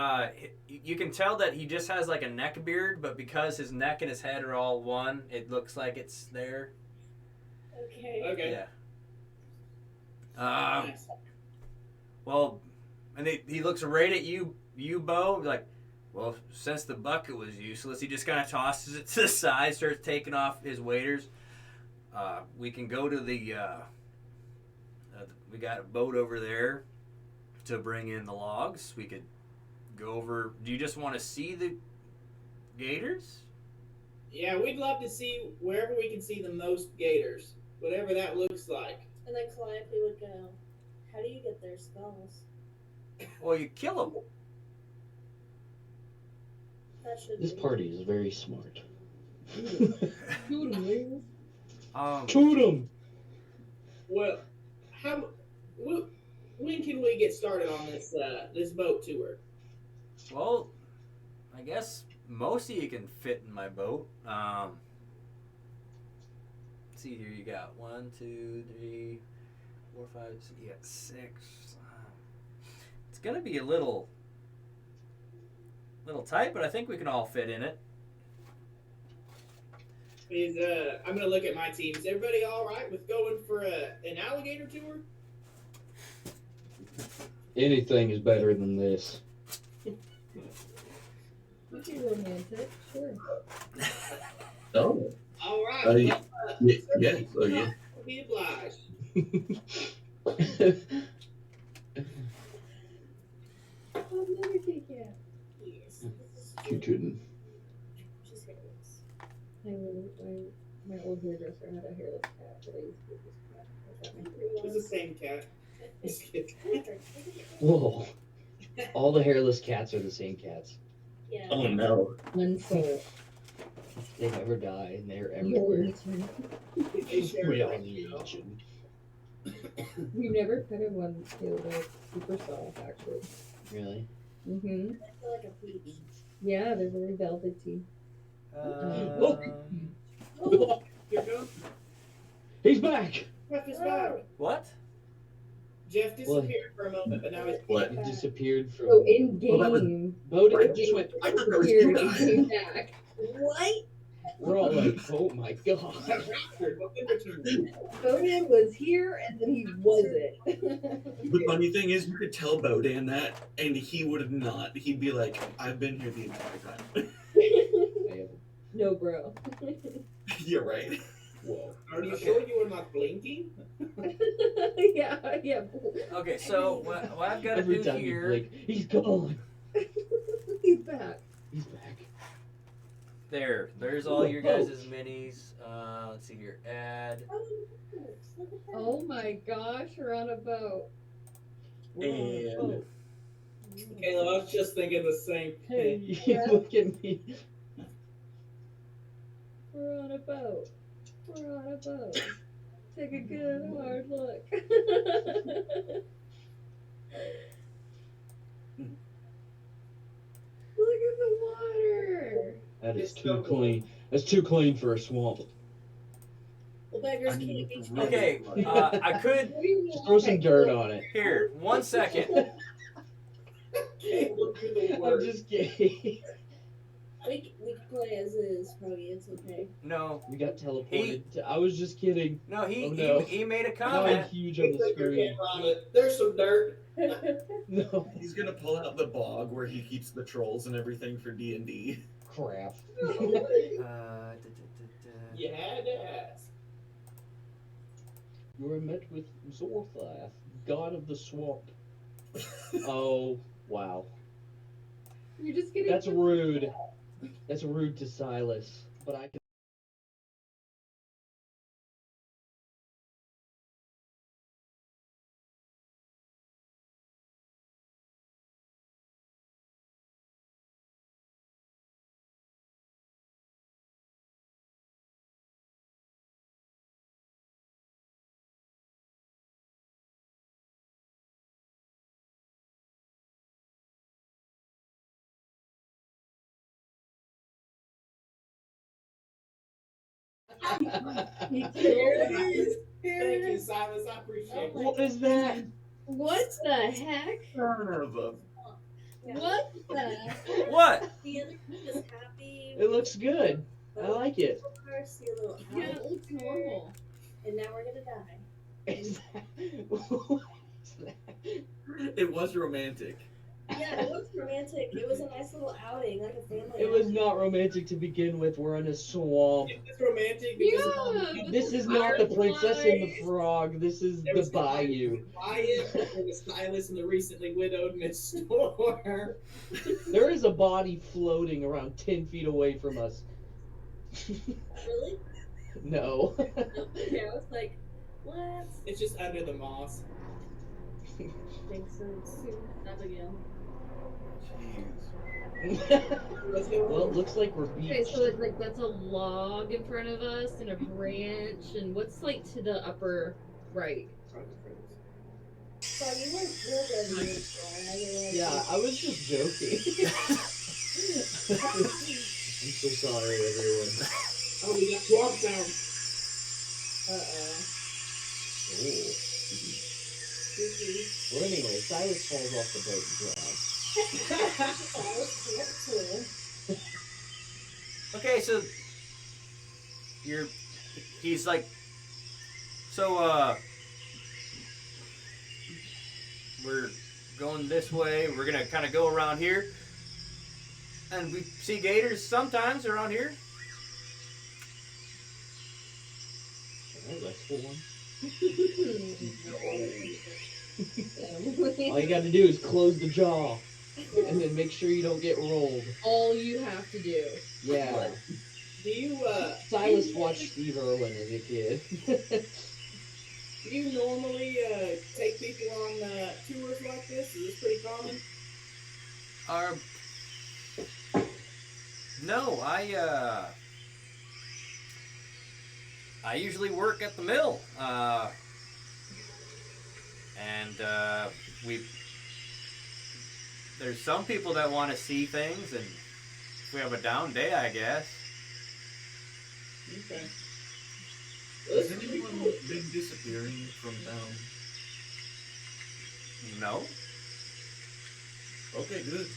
you can tell that he just has like a neck beard, but because his neck and his head are all one, it looks like it's there. Okay. Okay. Yeah. Nice. Well, and he looks right at you, Bo, like, well, since the bucket was useless, he just kind of tosses it to the side, starts taking off his waders. We can go to the, we got a boat over there to bring in the logs. We could go over, do you just want to see the gators? Yeah, we'd love to see wherever we can see the most gators, whatever that looks like. And then Calliope would go, how do you get their skulls? Well, you kill them. That should This be party is very smart. Shoot 'em, man. Shoot him! Well, when can we get started on this this boat tour? Well, I guess most of you can fit in my boat. Let's see here, you got 1, 2, 3, 4, 5, 6, you got 6. It's gonna be a little tight, but I think we can all fit in it. I'm gonna look at my team. Is everybody all right with going for an alligator tour? Anything is better than this. Would be romantic, sure. Oh. All right. Yeah. Yeah. Oh, yeah. Be obliged. Oh, another kitty cat. Yes. Cute tootin'. She's hairless. My old hairdresser had a hairless cat, but I used to get this cat. I got my It's the same cat. Just kidding. Whoa. All the hairless cats are the same cats. Yeah. Oh no. one soul. They never die and they're Your everywhere. turn. They share We it are like, legion. We never petted one. They were like super soft, actually. Really? Mm-hmm. I feel like a peach. Yeah, they're very velvety. Oh, Here goes. He's back! Jeff is back. What? Jeff disappeared for a moment, but now he's What? He disappeared from. So in Well, that was- game, Bodie just went. I thought there was here two and guys. came back. what? We're all like, oh my god. Conan was here and then he wasn't. The funny thing is, you could tell Bodan that, and he would not. He'd be like, "I've been here the entire time." No, bro. You're right. Whoa. Are you sure you were not blinking? yeah. Okay, so what I've got to Every do time you here. blink, he's gone. He's back. He's back. There's all your guys' minis. Let's see here. Add. Oh, look at that. Oh my gosh, we're on a boat. We're on a And boat. Caleb, I was just thinking the same Hey, thing. Yeah. look at me. We're on a boat. We're on a boat. Take a good hard look. Look at the water. That is It's too so clean. That's too clean for a swamp. Well, beggars I can't mean, be it's choosers. Okay, I could. What do you Just throw some dirt on it. Here, 1 second. Caleb, you're the I'm worst. just kidding. We could play stay as is, Froggy. It's okay. No, We got teleported. I was just kidding. no, he Oh, no. he made a Now I'm comment. huge on the Click your screen. camera on it. There's some dirt. No. He's gonna pull out the bog where he keeps the trolls and everything for D&D. Crap. You had to ask. You were met with Zorthath, god of the swamp. Oh, wow. You're just getting. That's rude. That's rude to Silas. But I can. He Here killed it is. Thank you, Silas. I appreciate it. What is that? What the heck? Son of a... Yeah. What the? What? The other one is happy. It looks good. I like it. See a little Yeah, owl it looks normal. and now we're gonna die. What is that? It was romantic. Yeah, it was romantic. It was a nice little outing, like a family. It was outing. not romantic to begin with. We're in a swamp. It's romantic because Yeah. This is not the Princess and the Frog. This is there the was Bayou. Wyatt and the stylist and the recently widowed Miss Storm. There is a body floating around 10 feet away from us. Really? No. Yeah, I was like, what? It's just under the moss. Makes sense. Abigail. Jeez. Let's go. Well, it looks like we're Okay, beached. so it's like that's a log in front of us and a branch, and what's like to the upper right? So you weren't real ready. Right? Yeah, I was just joking. I'm so sorry, everyone. Oh, we got swamp down. Uh-oh. Oh. Well, anyway, Silas falls off the boat and drowned. Okay, so he's like, so we're going this way. We're gonna kind of go around here, and we see gators sometimes around here. Alright, let's go on. All you gotta do is close the jaw, and then make sure you don't get rolled. All you have to do. Yeah. Do you Silas watched Steve Irwin as a kid. do you normally take people on tours like this? Is this pretty common? No, I usually work at the mill, and there's some people that want to see things, and if we have a down day, I guess. Okay. Has anyone been disappearing from town? No. Okay, good.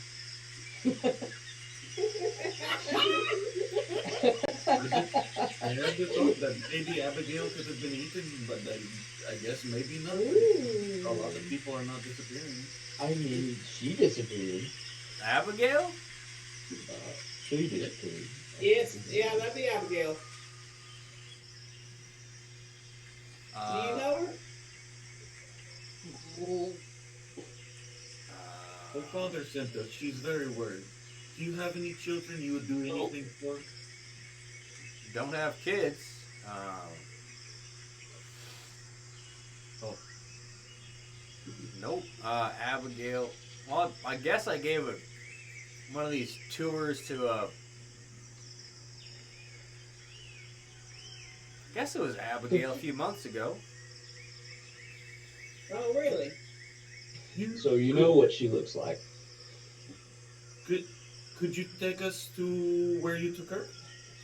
I had the thought that maybe Abigail could have been eaten, but I guess maybe not. A lot of people are not disappearing. I mean, she disappeared. Abigail? She disappeared. Yes, yeah, that'd be Abigail. Do you know her? Her father sent us. She's very worried. Do you have any children you would do anything for? Don't have kids. Nope. Abigail. Well, I guess I gave one of these tours to I guess it was Abigail a few months ago. Oh, really? So you know what she looks like. Could you take us to where you took her?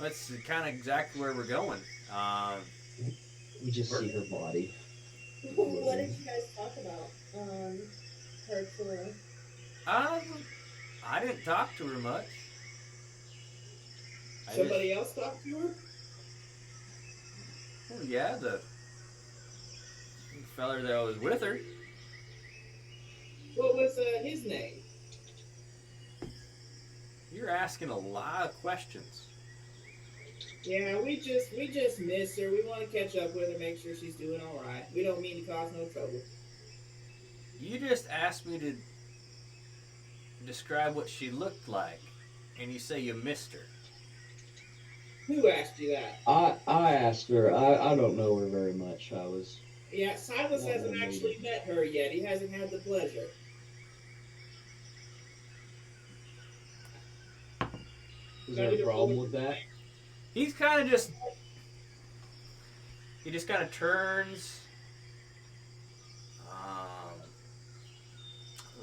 That's kind of exactly where we're going. We just see her body. What did you guys talk about on her tour? I didn't talk to her much. Somebody else talked to her? Well, yeah, the feller that was with her. What was his name? You're asking a lot of questions. Yeah, we just miss her. We want to catch up with her, make sure she's doing all right. We don't mean to cause no trouble. You just asked me to describe what she looked like, and you say you missed her. Who asked you that? I asked her. I don't know her very much. I was. Yeah, Silas Well, hasn't maybe. actually met her yet. He hasn't had the pleasure. Is there a problem with that? He's kind of just. He just kind of turns.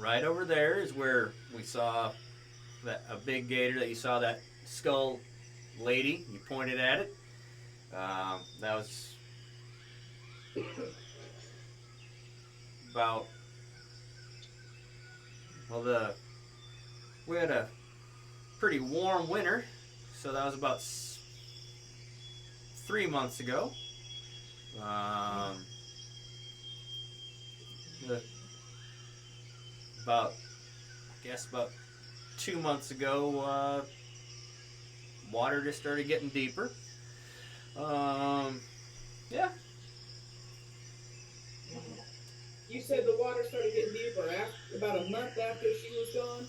Right over there is where we saw a big gator that you saw, that skull lady. You pointed at it. That was about. Well, we had a pretty warm winter, so that was about 3 months ago. About 2 months ago, water just started getting deeper. Yeah. You said the water started getting deeper about a month after she was gone?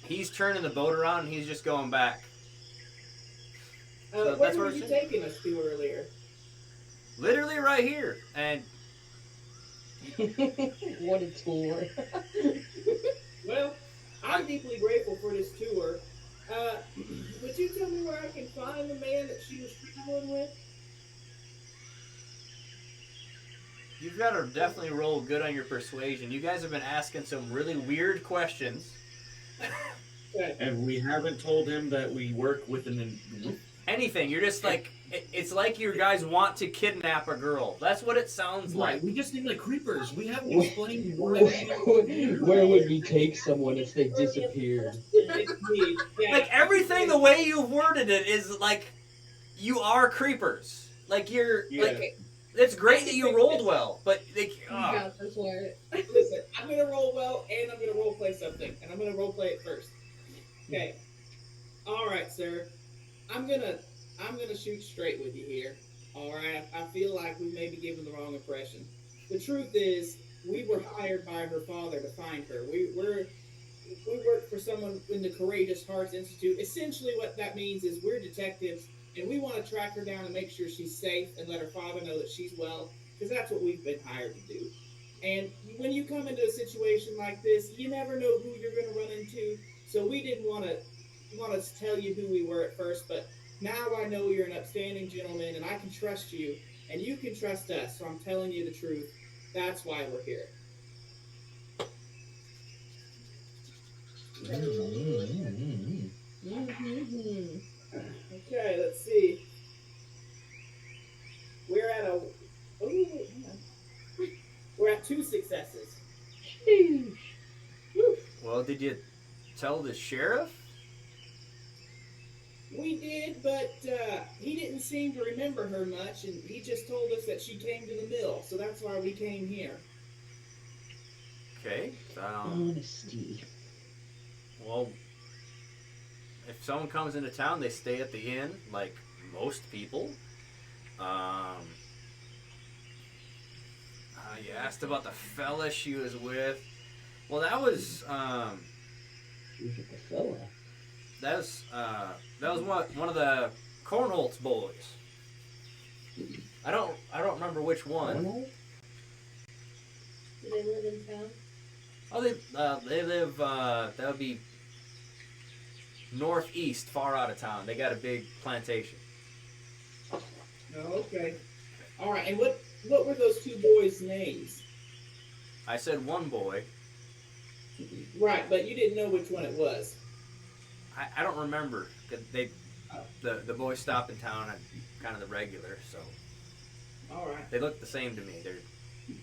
He's turning the boat around and he's just going back. So Where that's were where you it's taking us to earlier? literally right here. And What a tour. Well, I'm deeply grateful for this tour. Would you tell me where I can find the man that she was traveling with? you've got to definitely roll good on your persuasion. You guys have been asking some really weird questions. Okay. And we haven't told him that we work with Anything. You're just like, it's like you guys want to kidnap a girl. That's what it sounds Right, like. we just need like creepers. We haven't Where explained why. would we take someone if they disappeared? It's me. Yeah. Like everything, the way you've worded it is like you are creepers. Like you're Yeah. like it's great that you rolled well, but like You got this one. Listen, I'm gonna roll well, and I'm gonna role play something, and I'm gonna role play it first. Okay. All right, sir. I'm gonna shoot straight with you here. All right. I feel like we may be giving the wrong impression. The truth is, we were hired by her father to find her. We work for someone in the Courageous Hearts Institute. Essentially, what that means is we're detectives, and we want to track her down and make sure she's safe and let her father know that she's well, because that's what we've been hired to do. And when you come into a situation like this, you never know who you're going to run into. So we didn't want to tell you who we were at first, but now I know you're an upstanding gentleman, and I can trust you, and you can trust us. So I'm telling you the truth. That's why we're here. Mm-hmm. Okay, let's see. We're at a. Oh, wait, hang on. We're at 2 successes. well, did you tell the sheriff? We did, but he didn't seem to remember her much, and he just told us that she came to the mill, so that's why we came here. Okay. Honesty. Well, if someone comes into town, they stay at the inn, like most people. You asked about the fella she was with. Well, that was She was with the fella. that was one of the Cornholtz boys. I don't remember which one. Cornhole? Do they live in town? Oh, they live that would be northeast, far out of town. They got a big plantation. Oh, okay. All right, and what were those 2 boys' names? I said one boy. Right, but you didn't know which one it was. I don't remember. 'Cause the boys stopped in town and kind of the regular, so All right. they look the same to me.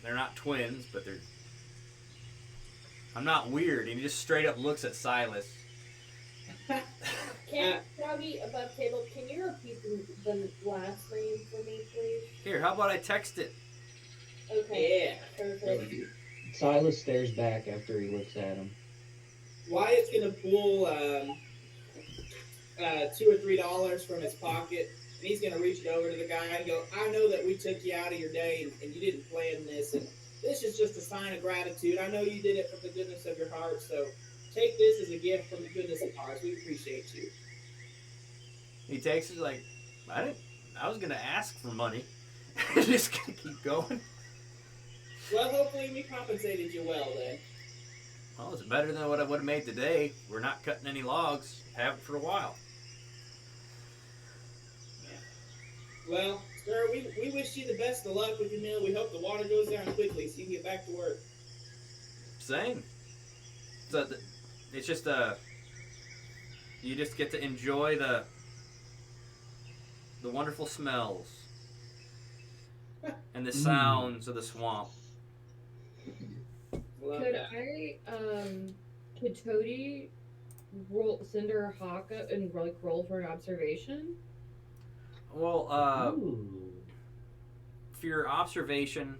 They're not twins, but they're. I'm not weird. And he just straight up looks at Silas. Can't Froggy above table. Can you repeat the last name for me, please? Here, how about I text it? Okay. Yeah. Perfect. Silas stares back after he looks at him. Wyatt's gonna pull $2 or $3 from his pocket, and he's gonna reach it over to the guy and go, "I know that we took you out of your day, and you didn't plan this, and this is just a sign of gratitude. I know you did it from the goodness of your heart, so take this as a gift from the goodness of ours. We appreciate you." He takes it like, I was gonna ask for money. Just gonna keep going. Well, hopefully we compensated you well then. Well, it's better than what I would have made today. We're not cutting any logs. Haven't for a while. Well, sir, we wish you the best of luck with your mill. We hope the water goes down quickly so you can get back to work. Same. So it's just you just get to enjoy the wonderful smells and the sounds of the swamp. Love Could that. could Toady send her hawk up and like roll for an observation? Well, Ooh. for your observation,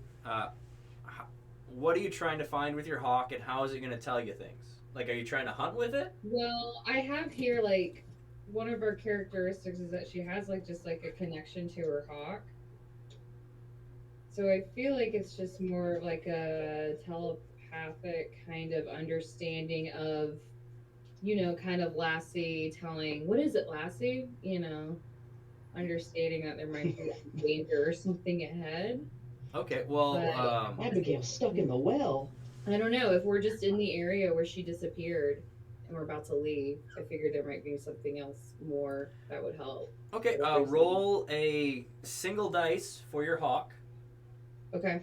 what are you trying to find with your hawk, and how is it going to tell you things? Like, are you trying to hunt with it? Well, I have here like one of her characteristics is that she has like just like a connection to her hawk. So I feel like it's just more like a telepathic kind of understanding of, kind of Lassie telling, what is it, Lassie? Understanding that there might be danger or something ahead. Okay, well, But Abigail's stuck in the well. I don't know if we're just in the area where she disappeared and we're about to leave. I figured there might be something else more that would help. okay, roll a single dice for your hawk. Okay.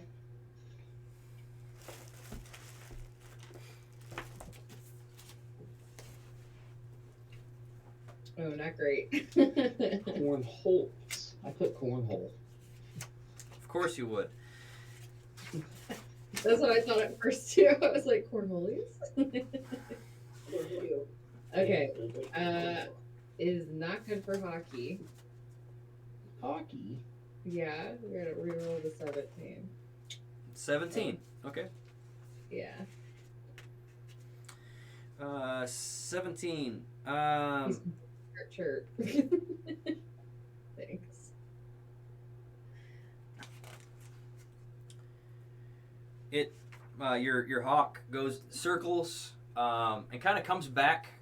Oh, not great. Cornholes. I put cornhole. Of course you would. That's what I thought at first too. I was like, cornholies? Okay. Is not good for hockey. Hockey. Yeah, we gotta reroll the 17. 17. Okay. Yeah. 17. Chirp. Thanks. It, your hawk goes circles, and kind of comes back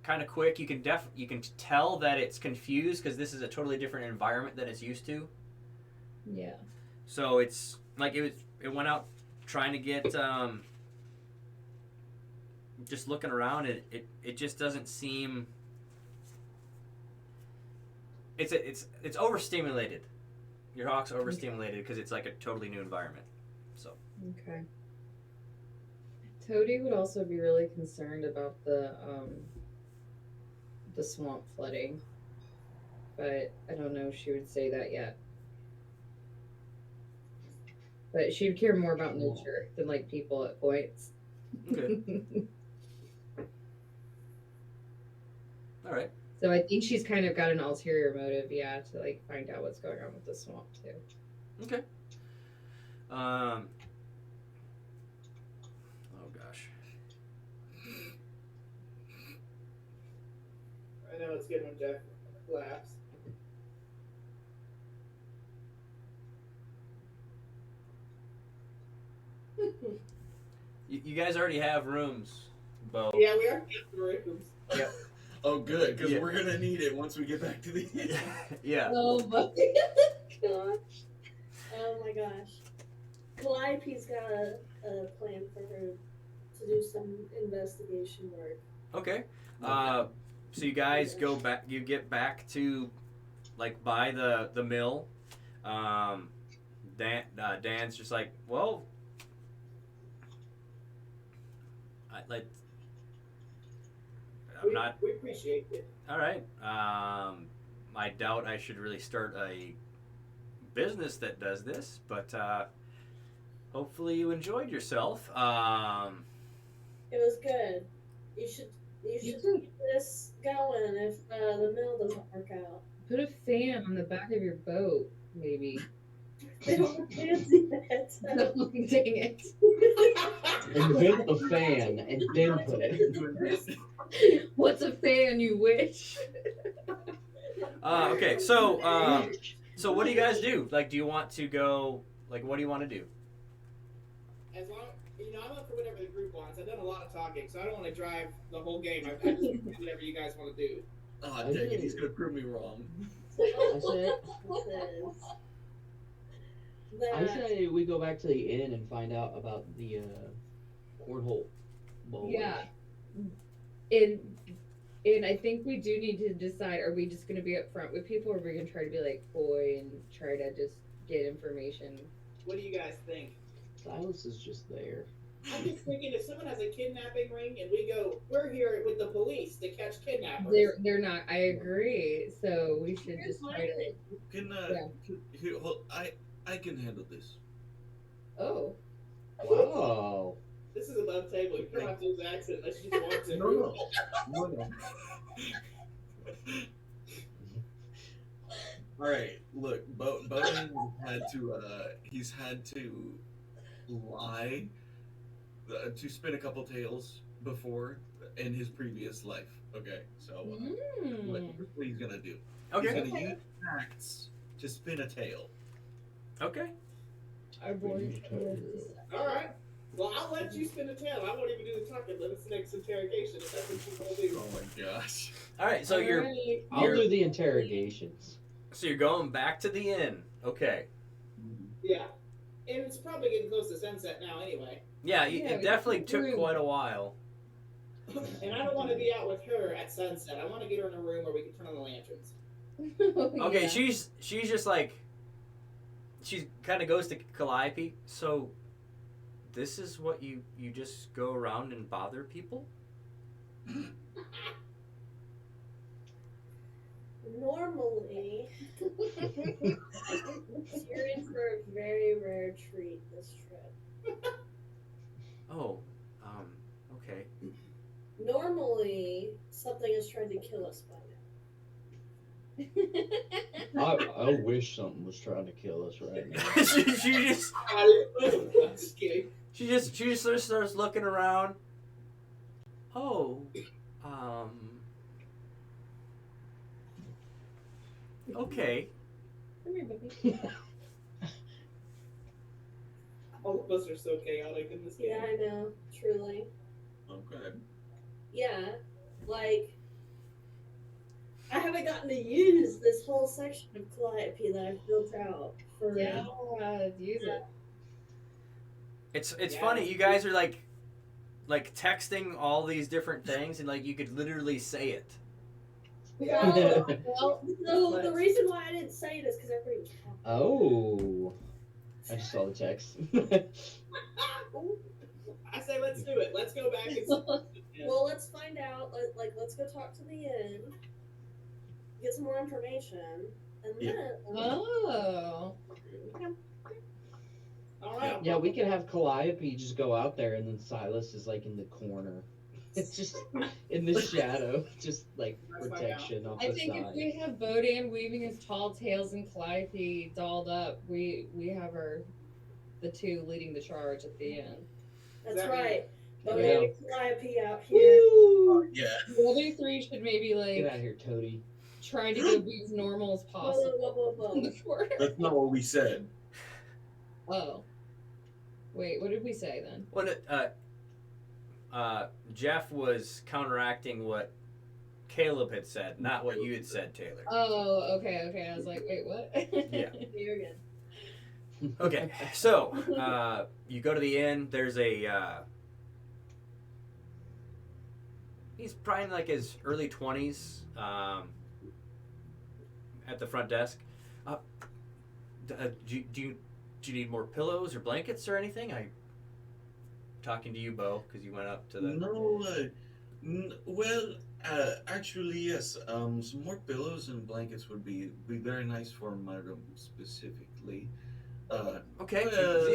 kind of quick. You can tell that it's confused because this is a totally different environment than it's used to. Yeah. So it's like it went out trying to get just looking around. It just doesn't seem. It's overstimulated. Your hawk's overstimulated because it's like a totally new environment. So. Okay. Toady would also be really concerned about the swamp flooding, but I don't know if she would say that yet. But she'd care more about nature than like people at points. Okay. All right. So I think she's kind of got an ulterior motive, yeah, to like find out what's going on with the swamp too. Okay. Oh gosh. I know it's good when Jeff laughs. You guys already have rooms, Bo. Yeah, we are getting rooms. Yep. Oh, good, because Yeah. we're gonna need it once we get back to the. Yeah. Oh my gosh. Oh my gosh. Calliope's got a plan for her to do some investigation work. Okay. So you guys go back. You get back to, like, by the mill. Dan's just like, well, We appreciate it. All right. I doubt I should really start a business that does this, but hopefully you enjoyed yourself. It was good. You should keep this going if the mill doesn't work out. Put a fan on the back of your boat, maybe. They don't have fancy that. No, dang it. Invent the fan and then put it. What's a fan, you wish? Okay, so what do you guys do? Like, do you want to go? Like, what do you want to do? As long, I'm up for whatever the group wants. I've done a lot of talking, so I don't want to drive the whole game. I just want to do whatever you guys want to do. Oh, dang it, he's gonna prove me wrong. I say we go back to the inn and find out about the cornhole bowl. Yeah. And I think we do need to decide, are we just going to be up front with people, or are we going to try to be like coy and try to just get information? What do you guys think? Silas is just there. I'm just thinking if someone has a kidnapping ring and we go, we're here with the police to catch kidnappers. They're not. I agree. So we should just try to. Can here, I can handle this. Oh. Wow. This is above table. You don't have to use the accent unless you just want to. No. All right, look, Bowden he's had to lie to spin a couple tales before in his previous life. Okay, so what he's gonna do? Okay. He's gonna use facts to spin a tale. Okay. Our boys. All right. Well, I'll let you spin the tale. I won't even do the talking. Let us next interrogation if that's what you want to do. Oh my gosh. All right. So you're I'll do the interrogations. going back to the inn. Okay. Yeah. And it's probably getting close to sunset now anyway. Yeah. Yeah, It definitely took room. quite a while. And I don't want to be out with her at sunset. I want to get her in a room where we can turn on the lanterns. Okay. Yeah. She's just like she kind of goes to Calliope. So this is what you just go around and bother people? Normally, you're in for a very rare treat this trip. Oh. Okay. Normally, something has tried to kill us by now. I wish something was trying to kill us right now. she just I'm just kidding. she just sort of starts looking around. Oh. Okay. Come here, baby. All of us are so chaotic in this game. Yeah, I know, truly. Okay. Yeah, like, I haven't gotten to use this whole section of Calliope that I've built out for. Yeah, use it. It's Yeah. funny. You guys are like texting all these different things, and like you could literally say it. Well, so the reason why I didn't say it is because everybody was talking. Oh. I just saw the text. I say let's do it. Let's go back and Well, let's find out. Let's go talk to the inn, get some more information, and Yeah. then. Oh. all right. Yeah, we could have Calliope just go out there and then Silas is like in the corner. It's just in the shadow, just like protection off I the think if side. we have Bodan weaving his tall tails and Calliope dolled up, we have the two leading the charge at the end. That's That right. But Yeah. we have Calliope out here. Woo! Yeah. The other three should maybe Get out like of here, Toady. try to go be as normal as Whoa, possible whoa, whoa, in whoa. the corner. That's not what we said. Oh. Wait, what did we say then? When Jeff was counteracting what Caleb had said, not what you had said, Taylor. Oh, okay. I was like, wait, what? Yeah. You're good. Okay, so you go to the inn. There's a he's probably in like his early 20s at the front desk. Do you need more pillows or blankets or anything? I'm talking to you, Bo, because you went up to the. No, well, actually, yes. Some more pillows and blankets would be very nice for my room specifically. Okay.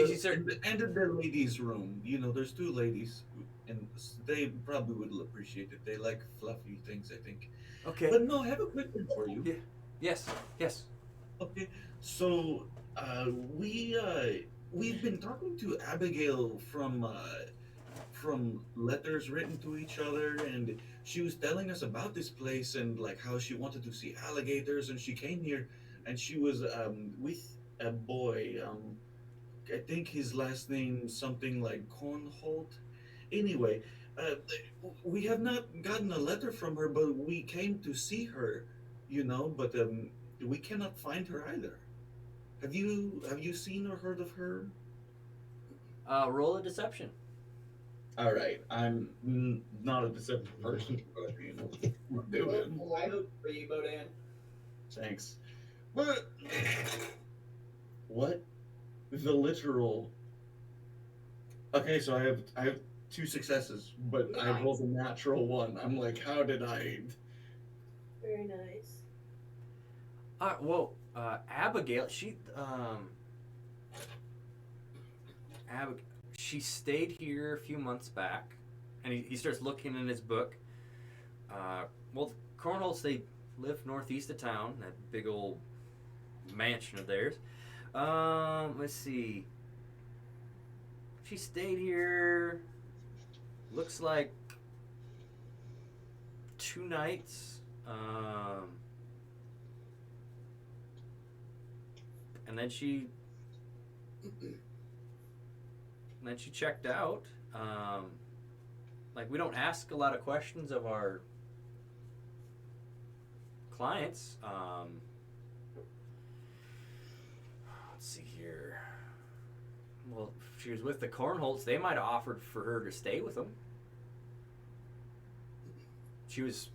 He said- And in the ladies' room, there's two ladies, and they probably would appreciate it. They like fluffy things, I think. Okay. But no, I have a question for you. Yeah. Yes. Yes. Okay, so uh, we we've been talking to Abigail from letters written to each other, and she was telling us about this place and like how she wanted to see alligators, and she came here, and she was with a boy. I think his last name something like Cornholt. Anyway, uh, we have not gotten a letter from her, but we came to see her, but we cannot find her either. Have you seen or heard of her? Roll a deception. All right, I'm not a deceptive person, but we'll do it. Well, I hope for you, Bodan. Thanks. But what the literal? Okay, so I have two successes, but I Nice. rolled a natural one. I'm like, how did I? Very nice. Well, Abigail, she stayed here a few months back, and he starts looking in his book. Well, the Cornholts, they live northeast of town, that big old mansion of theirs. Let's see. She stayed here. Looks like 2 nights. And then she checked out. Like we don't ask a lot of questions of our clients. Let's see here. Well, if she was with the Cornholts, they might have offered for her to stay with them. She was,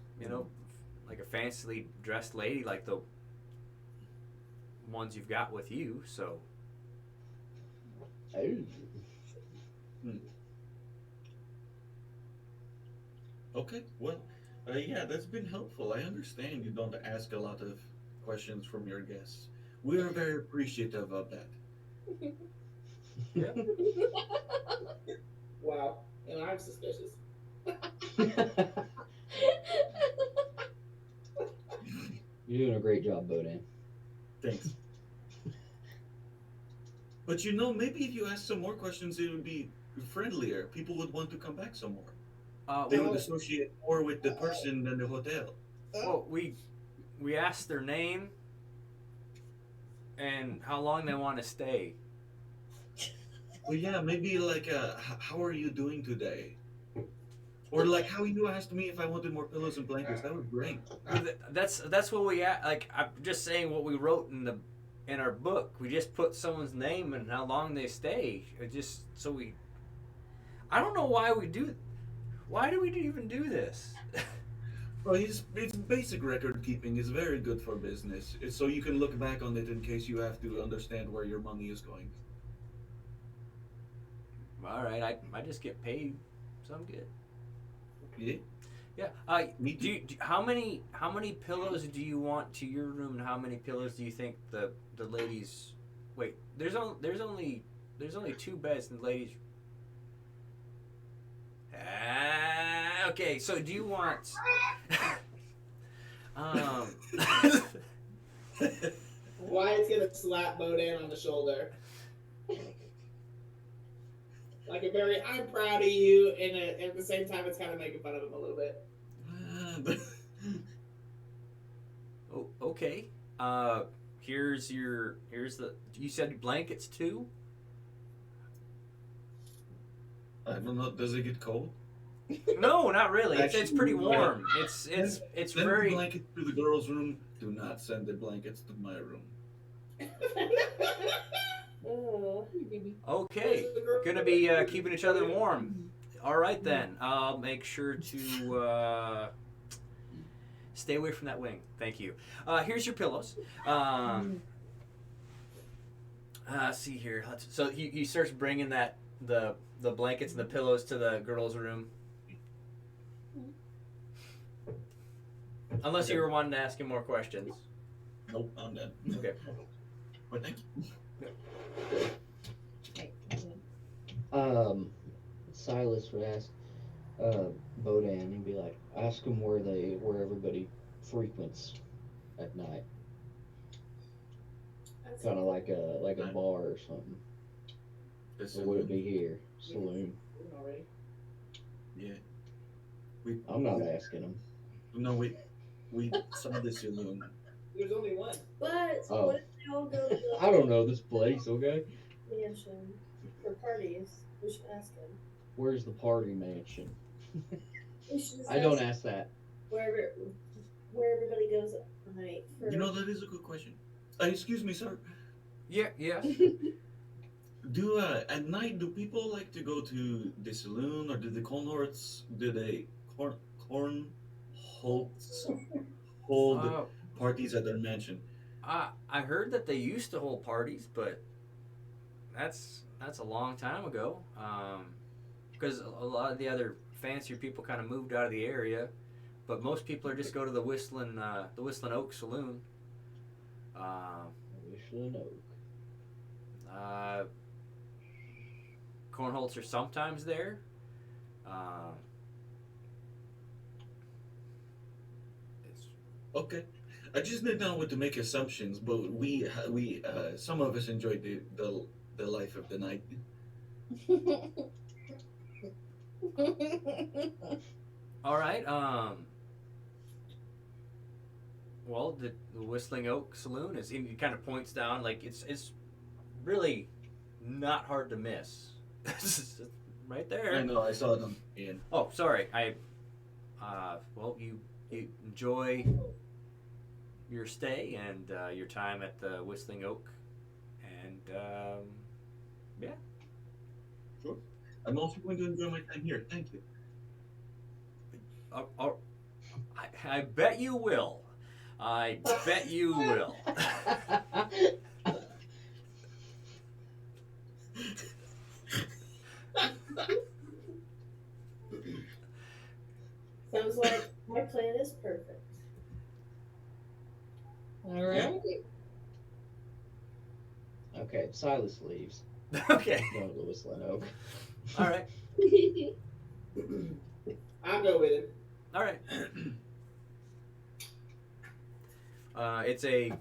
like a fancily dressed lady, like the ones you've got with you. So Oh. Okay, well, yeah, that's been helpful. I understand you don't ask a lot of questions from your guests. We are very appreciative of that. yeah. Wow. I'm suspicious. You're doing a great job, Bodan. Thanks. But maybe if you ask some more questions, it would be friendlier. People would want to come back some more. They would Well, associate more with the person than the hotel. well, we asked their name and how long they want to stay. Well, yeah, maybe like, how are you doing today? Or like how you asked me if I wanted more pillows and blankets. That was great. That's what we like. I'm just saying what we wrote in our book. We just put someone's name and how long they stay. Just so we. I don't know why we do. Why do we even do this? Well, it's basic record keeping is very good for business. It's so you can look back on it in case you have to understand where your money is going. All right, I just get paid, so I'm good. Yeah. Yeah. Me too. How many pillows do you want to your room, and how many pillows do you think the ladies? Wait, there's only 2 beds in the ladies. Okay. So do you want? Wyatt's gonna slap Bodan on the shoulder. Like a very, I'm proud of you, and at the same time, it's kind of making fun of him a little bit. Oh, okay. Here's the. You said blankets too. I don't know. Does it get cold? No, not really. It's Actually, pretty no. warm. It's Send very. the blankets to the girls' room. Do not send the blankets to my room. Oh. Okay, gonna be keeping each other warm. All right then. I'll make sure to stay away from that wing. Thank you. Here's your pillows. See here. So he starts bringing the blankets and the pillows to the girls' room. Unless you were wanting to ask him more questions. Nope, I'm done. Okay. But thank you. Silas would ask Bodan, he'd be like, ask him where everybody frequents at night, That's kind of like a Night. bar or something. The Or would it saloon. be here? Saloon. Already. Yeah. We. I'm not asking him. No, we saw the saloon. There's only one. But Oh. what if they all go to the I don't know this place, okay? mansion for parties? We should ask him. Where's the party mansion? We should just I don't ask ask that. where everybody goes at night for. You know, that is a good question. Excuse me, sir. Yeah. Do at night do people like to go to the saloon, or do the cornhorts corn holds hold Uh, parties at their mansion? I heard that they used to hold parties, but that's a long time ago. Because a lot of the other fancier people kind of moved out of the area, but most people are just go to the Whistling Oak Saloon. Whistling Oak. Cornholts are sometimes there. It's Okay, I just did not want to make assumptions, but we some of us enjoyed the life of the night. all right. Well, the Whistling Oak Saloon is. He kind of points down, like it's really not hard to miss. It's right there. I know, I saw it on Ian. Oh, sorry. Well, you enjoy your stay and your time at the Whistling Oak, and yeah. Sure. I'm also going to enjoy my time here. Thank you. I bet you will. I bet you will. Sounds like my plan is perfect. All right. Okay, Silas leaves. Okay. Going to the Whistling Oak. All right. I'll go with him. All right. It's a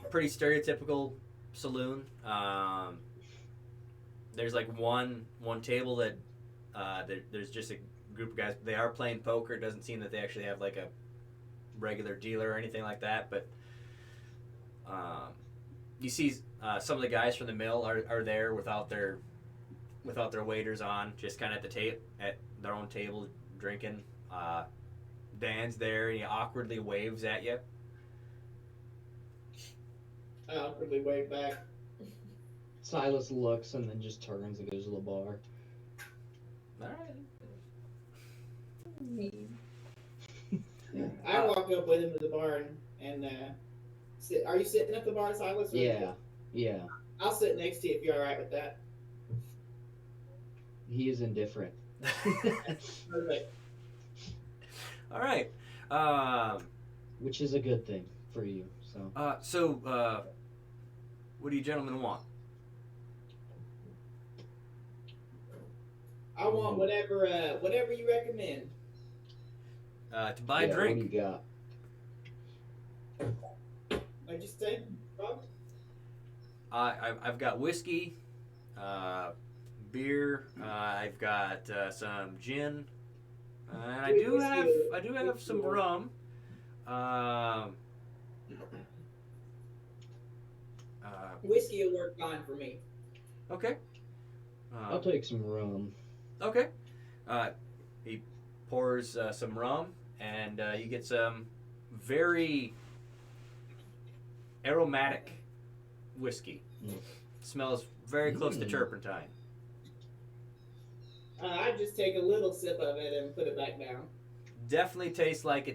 pretty stereotypical saloon. There's like one table that there's just a group of guys. They are playing poker. It doesn't seem that they actually have like a regular dealer or anything like that. But you see some of the guys from the mill are there without their waiters on, just kind of at their own table drinking. Dan's there and he awkwardly waves at you. I awkwardly wave back. Silas looks and then just turns and goes to the bar. All right. I walk up with him to the bar and sit. Are you sitting at the bar, Silas? Or- Yeah. I'll sit next to you if you're all right with that. He is indifferent. Perfect. All right. Which is a good thing for you. So What do you gentlemen want? I want whatever you recommend. To buy a yeah, drink. What do you got? What'd you say, Rob? I've got whiskey, beer. I've got some gin, and I do have some rum. Whiskey will work fine for me. Okay. I'll take some rum. Okay. He pours some rum, and you get some very aromatic whiskey. Mm. Smells very close to turpentine. I just take a little sip of it and put it back down. Definitely tastes like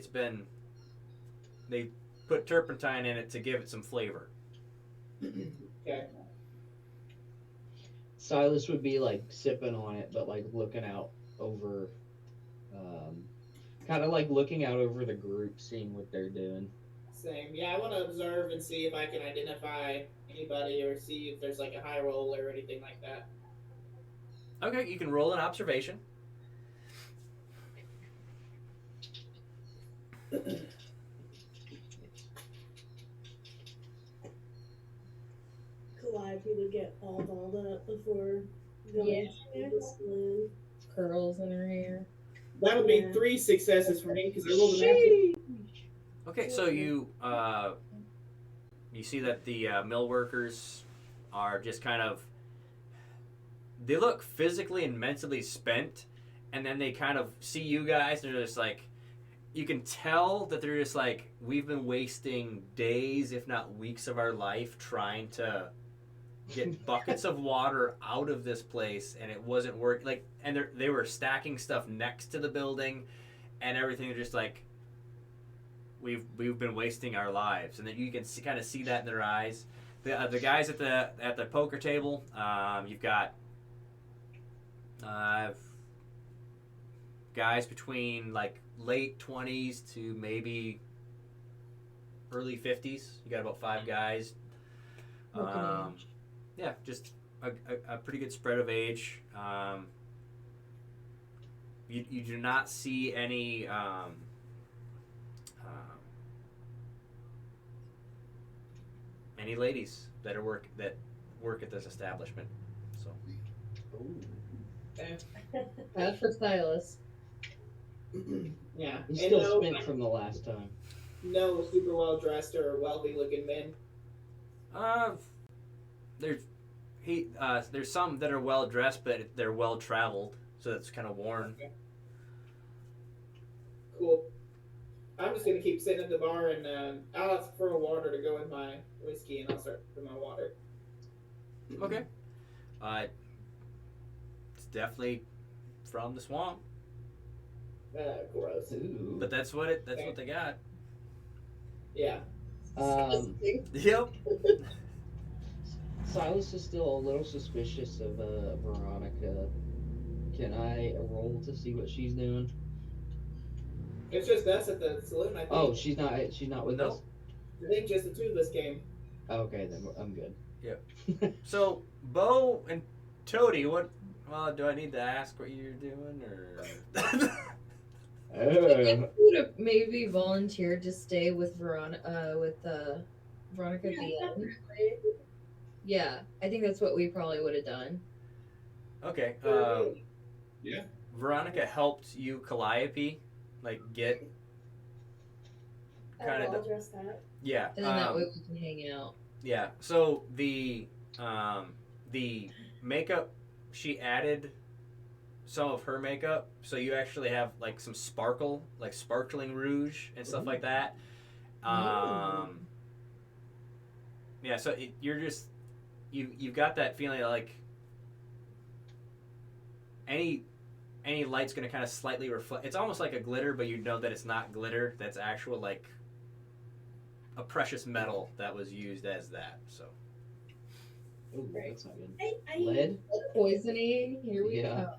they put turpentine in it to give it some flavor. Okay. Silas would be like sipping on it, but like looking out over, kind of like looking out over the group, seeing what they're doing. Same. Yeah, I want to observe and see if I can identify anybody or see if there's like a high roll or anything like that. Okay, you can roll an observation. Calliope would get all dolled up before going Yeah. to the saloon. Curls in her hair. That would be Yeah. 3 successes for me because I rolled an natural. Sheesh. Okay, so you see that the mill workers are just kind of, they look physically and mentally spent, and then they kind of see you guys and they're just like, you can tell that they're just like, we've been wasting days if not weeks of our life trying to get buckets of water out of this place, and it wasn't working. Like, and they were stacking stuff next to the building and everything. They're just like, we've been wasting our lives, and then you can kind of see that in their eyes. The guys at the poker table, you've got guys between like late 20s to maybe early 50s. You got about 5 guys. Working age. Yeah, just a pretty good spread of age. You do not see any ladies that work at this establishment. So Bad for stylists. Yeah. He's And still spent from the last time. no super well dressed or wealthy looking men. there's some that are well dressed, but they're well traveled, so it's kind of worn. Cool. I'm just gonna keep sitting at the bar and I'll ask for a water to go with my whiskey and I'll start with my water. Okay. It's definitely from the swamp, Gross. Ooh. but that's what they got. Yeah. Yep. Silas is still a little suspicious of Veronica. Can I roll to see what she's doing? It's just us at the saloon, I think. Oh, she's not with Nope. us. I think just the two of us came. Okay, then I'm good. Yep. So Bo and Toady, what? Well, do I need to ask what you're doing, or? If you would have maybe volunteered to stay with Veronica at the end. Yeah, I think that's what we probably would have done. Okay. Yeah. Veronica helped you Calliope, like get kind I'll of address that. yeah. And then that way we can hang out. Yeah. So the makeup, she added some of her makeup, so you actually have like some sparkle, like sparkling rouge and stuff like that. Yeah. So you're just you've got that feeling of like any light's gonna kind of slightly reflect. It's almost like a glitter, but you know that it's not glitter. That's actual like a precious metal that was used as that. So Ooh, Right. that's not good. I Lead? Poisoning. Here we Yeah. go.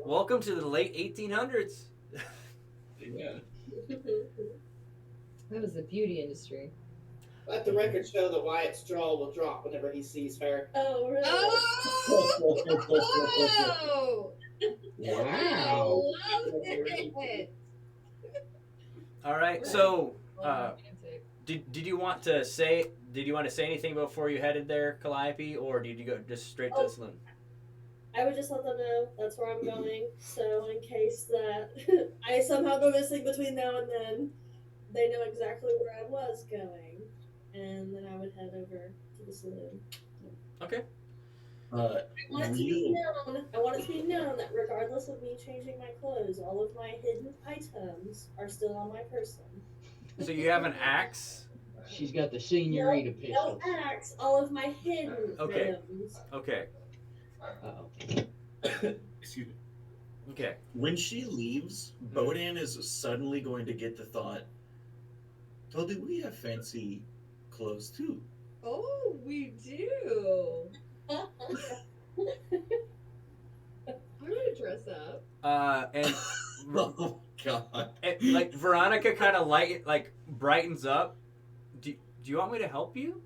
welcome to the late 1800s. Yeah. That was the beauty industry. Let the record show that Wyatt's jaw will drop whenever he sees her. Oh, really? Oh! Wow. I love it. All right. Right. So Romantic. did you want to say anything before you headed there, Calliope, or did you go just straight to the saloon? I would just let them know that's where I'm going. So in case that I somehow go missing between now and then, they know exactly where I was going, and then I would head over to the saloon. Okay. I want it to be known that regardless of me changing my clothes, all of my hidden items are still on my person. So you have an axe. She's got the senorita No pistols. axe, all of my hidden Okay. items. Okay. Uh-oh. Excuse me. Okay. When she leaves, Bodan is suddenly going to get the thought, Toby, we have fancy clothes too. Oh, we do. I want to dress up. And Oh, God. like Veronica kind of brightens up. Do you want me to help you,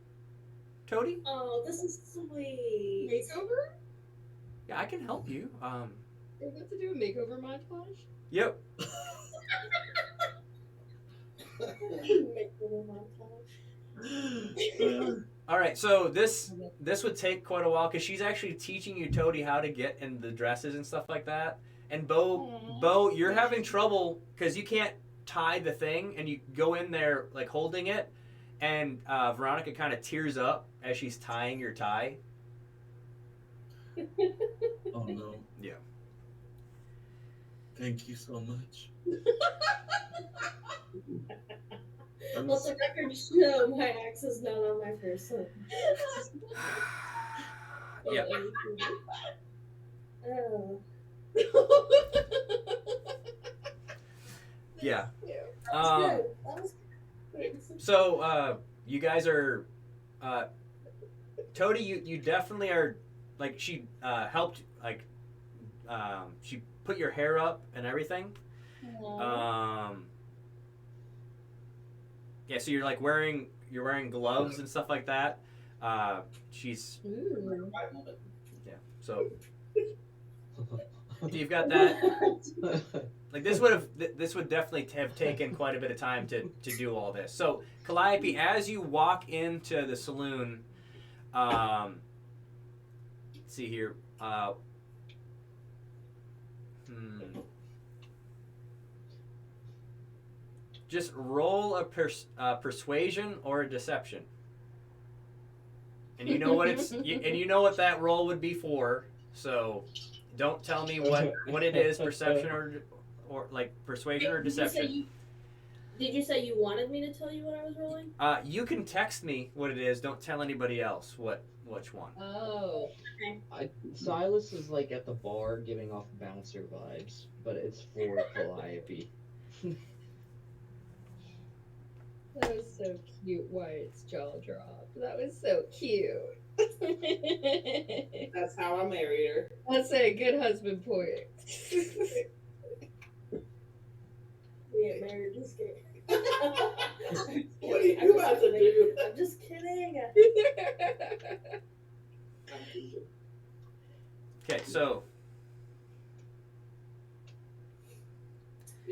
Toady? Oh, this is sweet. Makeover? Yeah, I can help you. We're about to do a makeover montage? Yep. Make me a montage. All right, so this would take quite a while because she's actually teaching you, Toady, how to get in the dresses and stuff like that. And Bo, you're having trouble because you can't tie the thing, and you go in there like holding it, and Veronica kind of tears up as she's tying your tie. Oh no. Yeah. Thank you so much. Let the record show my axe is not on my person. Yeah. Oh. Yeah. That was good. That was good. So you guys are, Toady. You definitely are. Like she helped. Like she put your hair up and everything. Yeah. So you're like wearing gloves and stuff like that. She's Ooh. yeah. So you've got that. Like this would definitely have taken quite a bit of time to do all this. So Calliope, as you walk into the saloon, let's see here. Just roll a persuasion or a deception, and you know what you know what that roll would be for. So don't tell me what it is, perception or like persuasion or deception. Did you say you wanted me to tell you what I was rolling? You can text me what it is. Don't tell anybody else which one. Oh. Silas is like at the bar giving off bouncer vibes, but it's for Calliope. That was so cute. Wyatt's jaw dropped. That was so cute. That's how I married her. That's a good husband point. We ain't married, just kidding. What are you about to do? I'm just kidding. Okay, so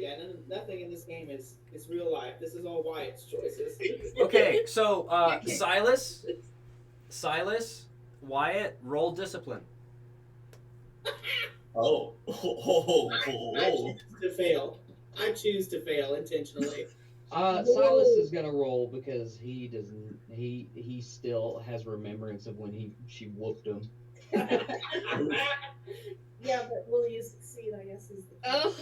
Yeah, nothing in this game is real life. This is all Wyatt's choices. okay, so Silas, Wyatt, roll discipline. Oh. I choose to fail. I choose to fail intentionally. Silas is gonna roll because he doesn't. He still has remembrance of when she whooped him. Yeah, but will you succeed, I guess, is the Oh,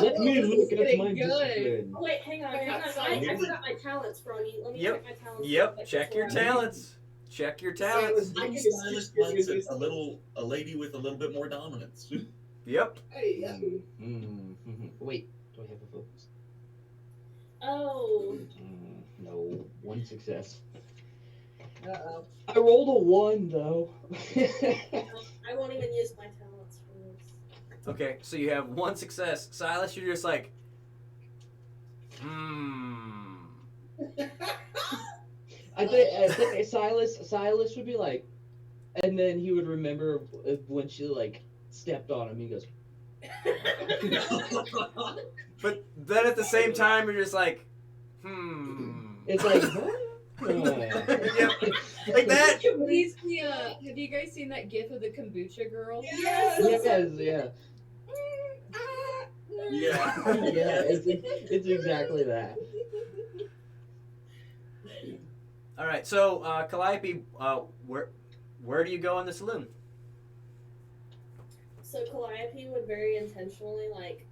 Let me look this at is my good. discipline. Oh, wait, hang on. I forgot my talents, Froggy. Let me Yep. check my talents. Yep, check your talents. Check your talents. Maybe Silas finds a lady with a little bit more dominance. Yep. Hey, yeah. Wait, do I have a focus? Oh. No, one success. Uh-oh. I rolled a 1 though. I won't even use my talents for this. Okay, so you have one success. Silas, you're just like, I think Silas would be like, and then he would remember when she like stepped on him. He goes, but then at the same time, you're just like, it's like, Yep. Like that. Have you guys seen that gif of the kombucha girl? Yes. yeah. Yeah. Yeah, it's exactly that. All right, so Calliope, where do you go in the saloon? So Calliope would very intentionally like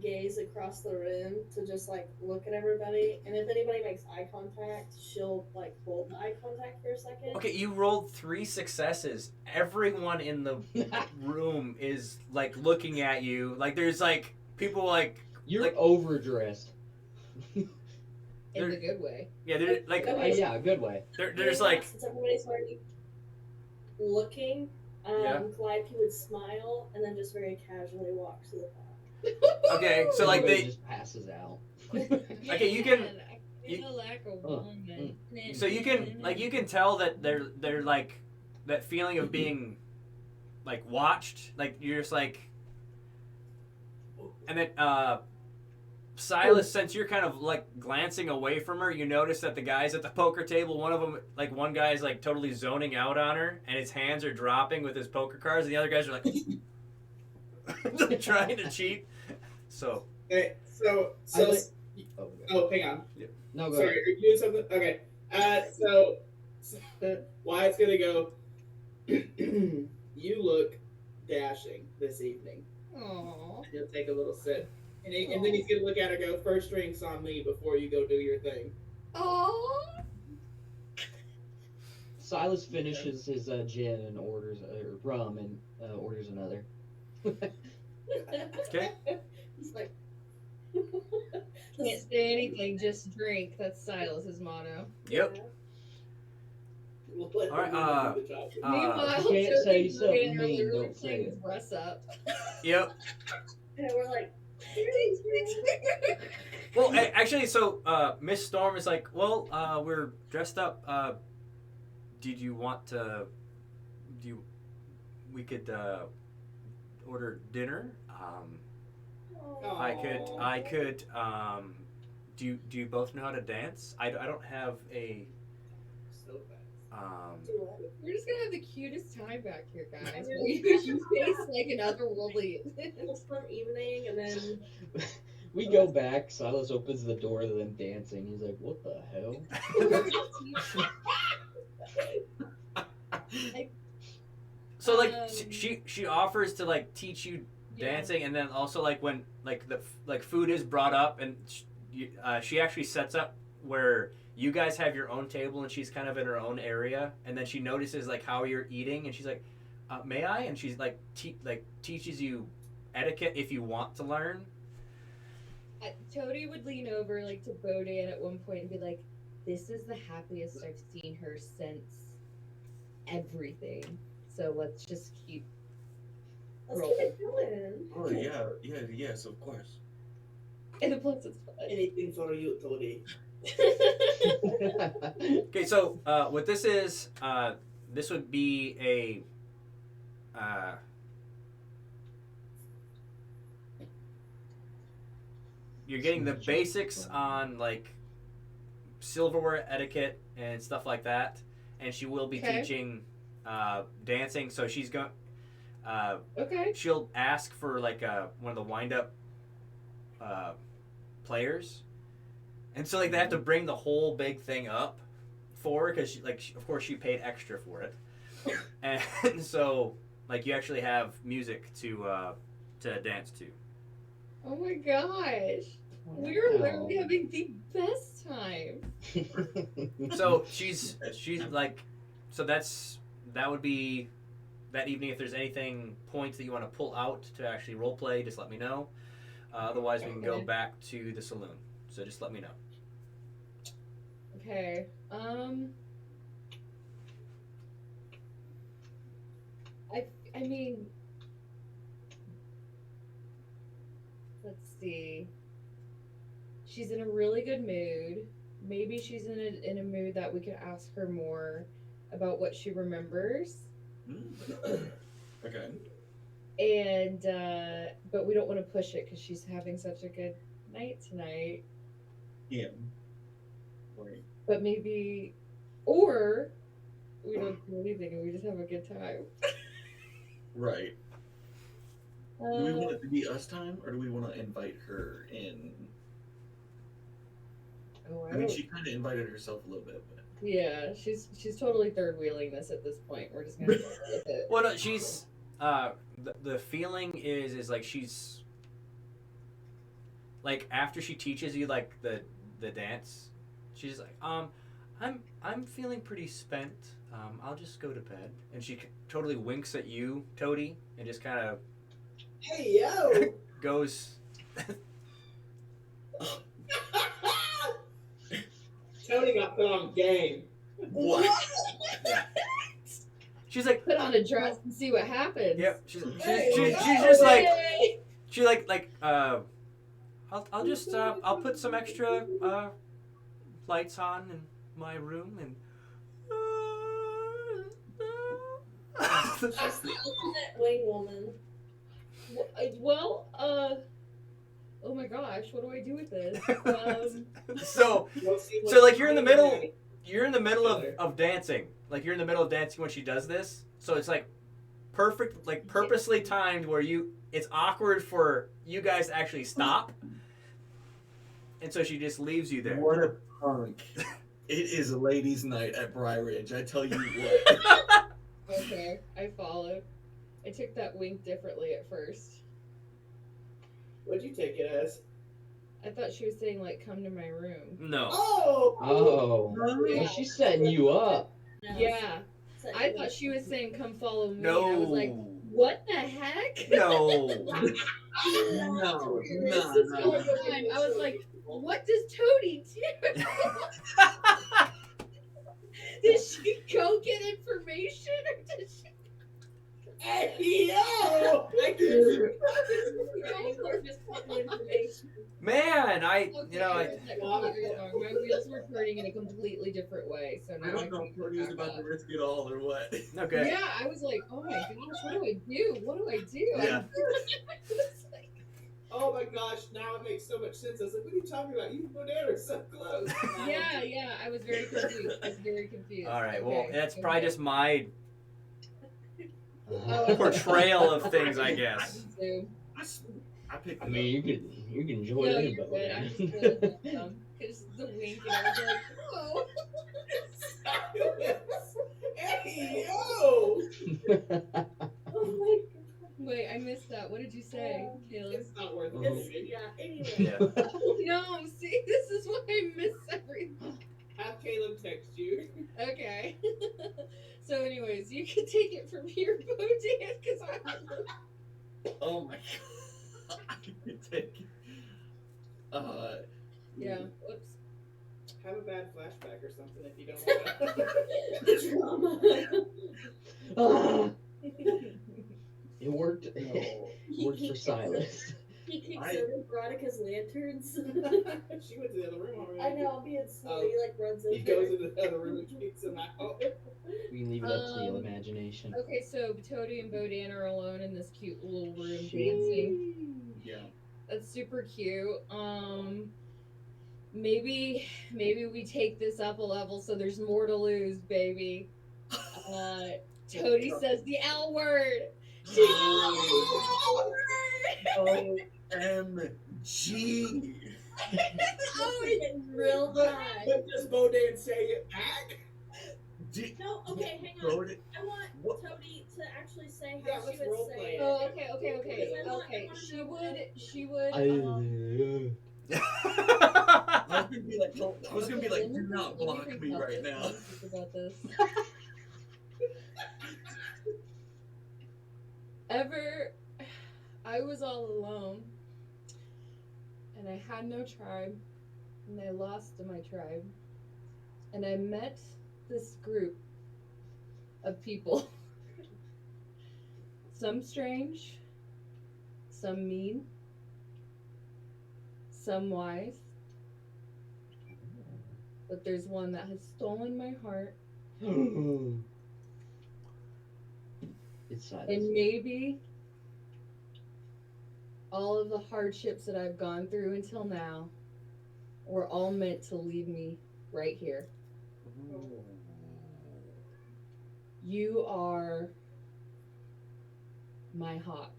gaze across the room to just like look at everybody, and if anybody makes eye contact, she'll like hold the eye contact for a second. Okay, you rolled 3 successes. Everyone in the room is like looking at you. Like there's like people like You're like, overdressed. In the good way. yeah, they're like Okay. Yeah, good way. they're just like since everybody's already looking, Yeah. Calliope would smile and then just very casually walk to the bar. okay, so like Everybody they just passes out. okay, you can I feel lack of woman. so you can tell that they're like that feeling of being like watched, like you're just like, and then Silas, since you're kind of like glancing away from her, you notice that the guys at the poker table, one guy is like totally zoning out on her, and his hands are dropping with his poker cards, and the other guys are like trying to cheat. So. Okay, so hang on. No, go Sorry, ahead. are you doing something? Okay. So Wyatt's gonna go. You look dashing this evening. Aww. He'll take a little sip, and then he's gonna look at her and go, "First drinks on me before you go do your thing." Aww. Silas finishes his gin and orders rum and orders another. Okay. He's like, Can't say anything, just drink. That's Silas's motto. Yep. We'll let All right, him do the job. Meanwhile, you can't Toby say and something Dan are mean, literally don't say playing it. his Russ up. Yep. and we're like, Well, actually, so Miss Storm is like, well, we're dressed up. Did you want to? We could order dinner. I could. Do you both know how to dance? I don't have a. So fast. We're just gonna have the cutest time back here, guys. You face like an otherworldly. it's fun evening, and then We go back. Silas opens the door to them dancing. He's like, "What the hell?" So like she offers to like teach you Yeah. dancing, and then also like when like the food is brought up, and she actually sets up where you guys have your own table, and she's kind of in her own area, and then she notices like how you're eating, and she's like, "May I?" And she's like teaches you etiquette if you want to learn. Toady would lean over like to Bodie at one point and be like, "This is the happiest I've seen her since everything. So let's just keep let's rolling." keep it going. Oh yeah, yes, of course. And plus it's fun. Anything for you, Tony. Okay, so what this is, this would be a. You're getting the basics on like silverware etiquette and stuff like that, and she will be Okay. teaching dancing. So she's going. Okay. She'll ask for like one of the wind-up players, and so like they have to bring the whole big thing up for her because of course she paid extra for it, and so like you actually have music to dance to. Oh my gosh. We're literally having the best time. So she's like, so that would be that evening. If there's anything points that you want to pull out to actually role play, just let me know. Otherwise, we can go Okay. back to the saloon. So just let me know. Okay. I mean, let's see. She's in a really good mood. Maybe she's in a mood that we could ask her more about what she remembers. Okay. And but we don't want to push it because she's having such a good night tonight. Yeah. Right. But maybe, or we don't do anything and we just have a good time. Right. Do we want it to be us time, or do we want to invite her in? Oh, I mean, she kind of invited herself a little bit, but yeah, she's totally third wheeling this at this point. We're just gonna go with it. Well, no, she's the feeling is like she's like after she teaches you like the dance, she's like I'm feeling pretty spent. I'll just go to bed, and she totally winks at you, Toady, and just kind of Hey yo! goes. Tony got put on game. what? She's like, Put on a dress and see what happens. yep. She's Hey, just like yay! she I'll just I'll put some extra lights on in my room and. She's the ultimate wing woman. Well, oh my gosh, what do I do with this? So You'll see So, like, what's you're in the coming middle- at you're in the middle Together. of dancing. Like you're in the middle of dancing when she does this. So it's like perfect, like purposely timed where it's awkward for you guys to actually stop. And so she just leaves you there. What a punk. It is a ladies' night at Brighbridge, I tell you what. Okay, I followed. I took that wink differently at first. What'd you take it as? I thought she was saying like, "Come to my room." No. Oh! Oh. Yeah. Well, she's setting you up. No, Yeah, set I you thought up. she was saying, "Come follow me." No. I was like, "What the heck?" No. No, This is no, going no. on. I was like, "What does Toadie do?" Did she go get information, or did she? Hey, yo! I can't just put the information. Man, Okay, you know, I read that completely wrong. My wheels were turning in a completely different way, so I now I don't know can if Cody's back about up. to risk it all or what. okay. Yeah, I was like, "Oh my gosh, what do I do? What do I do?" Yeah. I was like, Oh my gosh, now it makes so much sense. I was like, what are you talking about? You and Bodega are so close. yeah, I was very confused. I was very confused. All right. Well, Okay, that's okay. probably just my Oh, portrayal of things, I guess. So, I picked I it mean, up. you can join no, in you're about good. I'm it. just feeling because the wink, and I was like, "Oh." Hey, yo! Oh my god. Wait, I missed that. What did you say, Caleb? It's not worth Oh. it. Yeah, anyway. Yeah. No, see, this is why I miss everything. Have Caleb text you. Okay. So, anyways, you can take it from here, Bodan, because I'm. Oh my god. I can take it. Yeah. Whoops. Have a bad flashback or something if you don't want Drama. Ah, it worked. No. It worked for Silas. He kicks I- over Veronica's lanterns. She went to the other room already. I know, I'm being silly. He like runs in He goes into the other room and kicks him out. We can leave it up to the Um, imagination. Okay, so Toadie and Bodan are alone in this cute little room dancing. Yeah. That's super cute. Maybe we take this up a level so there's more to lose, baby. Toadie says the L word. She OMG. Oh, it's getting real high. But does Bodan say it back? No, okay, hang on. Bode- I want What? Toadie to actually say Yeah, how she let's would roleplay say it. it. Oh, okay. I wanna She know would. I, I was gonna be like, do not block me right now. About this. I was all alone, and I had no tribe, and I lost my tribe, and I met this group of people. Some strange, some mean, some wise, but there's one that has stolen my heart, it's Silas. and maybe all of the hardships that I've gone through until now were all meant to leave me right here. You are my hawk.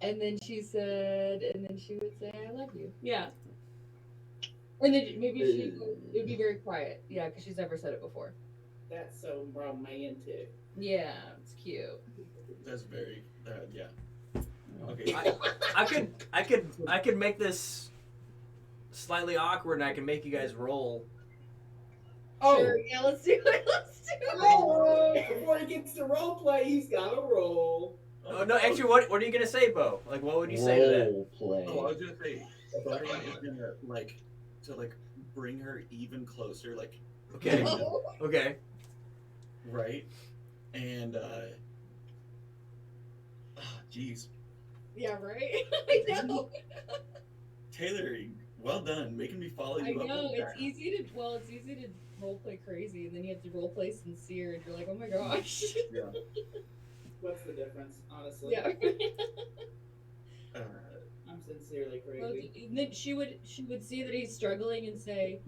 And then she said, and then she would say, "I love you." Yeah. And then maybe it would be very quiet. Yeah, because she's never said it before. That's so romantic. Yeah, it's cute. That's very, yeah. Okay. I could make this slightly awkward, and I can make you guys roll. Sure, yeah, let's do it. Let's do it. Oh, before he gets to roleplay, he's got to roll. Oh no! Actually, what are you gonna say, Bo? Like, what would you say to that? Role play. Oh, I was gonna say, Buddy is gonna to bring her even closer, Okay. Oh. Okay. right, and jeez, Yeah, right? I know. Taylor, Well done, making me follow I you up. know with it's that. easy to role play crazy, and then you have to role play sincere, and you're like, oh my gosh. Yeah. What's the difference, honestly? Yeah. Uh, I'm sincerely Well, crazy. and then she would see that he's struggling and say,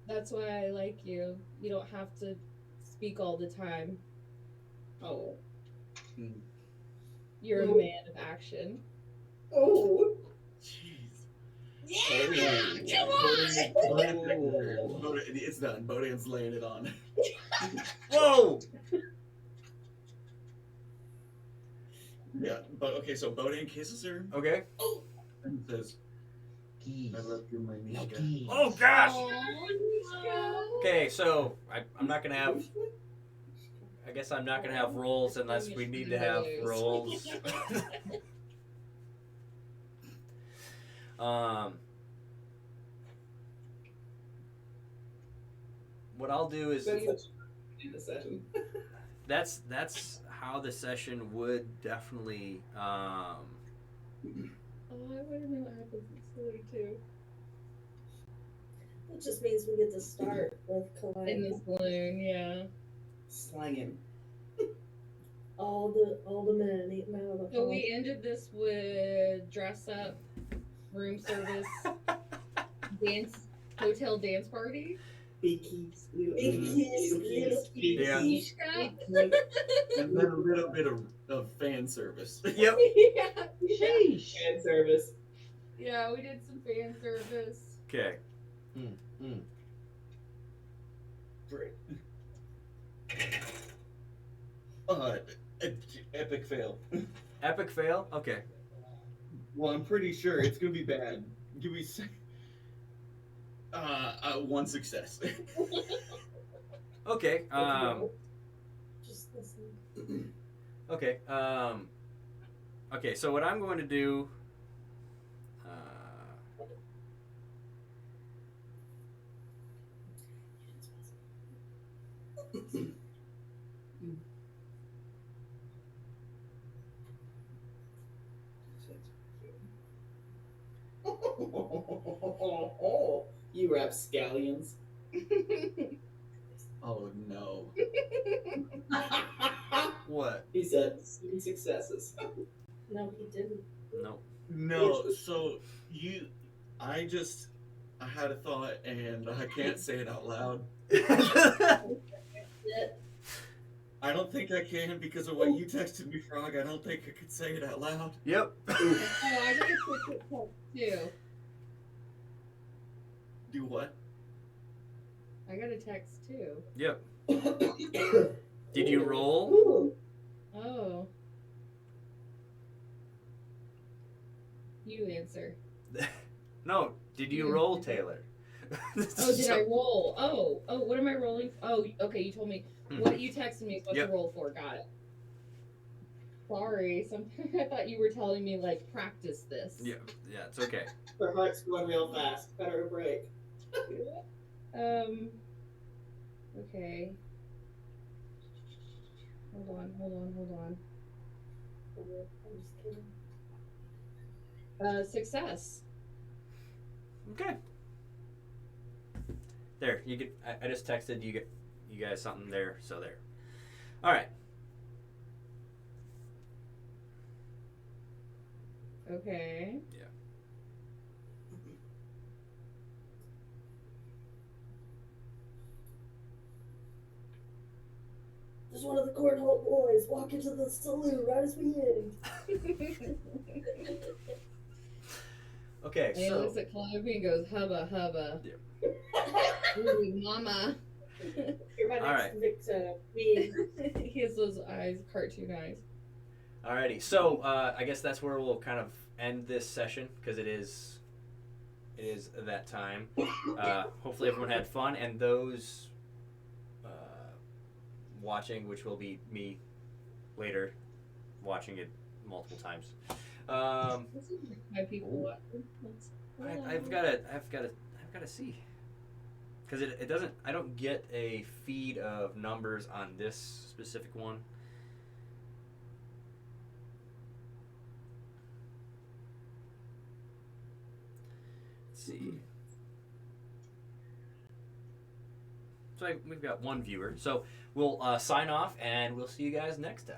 "That's why I like you. You don't have to speak all the time. Oh. You're a man of action." Oh. Jeez. Yeah, come Bodan, it's done. Bodan's laying it on. Whoa! Yeah, but okay, so Bodan kisses her Okay. and says, Geese. I love you, my No Mishka. geese. Oh gosh. on. Okay, so I'm not gonna have. I guess I'm not gonna have rolls unless we need to have rolls. What I'll do is That's such in the session. that's how the session would definitely. Oh, I want to know what happens in story 2. It just means we get to start with In colliding. the saloon, yeah. Slanging. All the men eating out of the So hall. we ended this with dress up, room service, dance, hotel dance party. Big keys. Little Big keys. keys, Little keys. little keys. Yeah. And then a little bit of fan service. Yep. Yeah. Sheesh. Fan service. Yeah, we did some fan service. Okay. Great. Epic fail. Epic fail. Okay. Well, I'm pretty sure it's gonna be bad. Give me one success. Okay. Just listen. Okay. Okay. So what I'm going to do. You rapscallions. Oh no. What? He said successes. No, he didn't. Nope. No, so I had a thought and I can't say it out loud. I don't think I can because of what you texted me, Frog. I don't think I could say it out loud. Yep. Oh, I got a quick text too. Do what? I got a text too. Yep. Did you roll? Ooh. Oh. You answer. No. Did you roll, Taylor? Oh, did I roll? Oh, what am I rolling? Oh, okay, you told me. Hmm. What you texted me is what Yep. to roll for. Got it. Sorry, sometimes I thought you were telling me, like, practice this. Yeah. Yeah. It's okay. Her heart's going real fast. Cut her a break. Okay. Hold on. I'm just kidding. Success. Okay. There. You get. I just texted you. Get you guys something there. So there. All right. Okay. Yeah. Just one of the cornhole boys walk into the saloon right as we end. Okay. And he So. looks at Chloe and goes, hubba, hubba. Yeah. Ooh, mama. You're my All next right. victim. Me. He has those eyes, cartoon eyes. Alrighty, so I guess that's where we'll kind of end this session because it is that time. Hopefully everyone had fun, and those watching, which will be me later, watching it multiple times. My people. I've got to see because it doesn't. I don't get a feed of numbers on this specific one. see. So we've got one viewer. So we'll sign off, and we'll see you guys next time.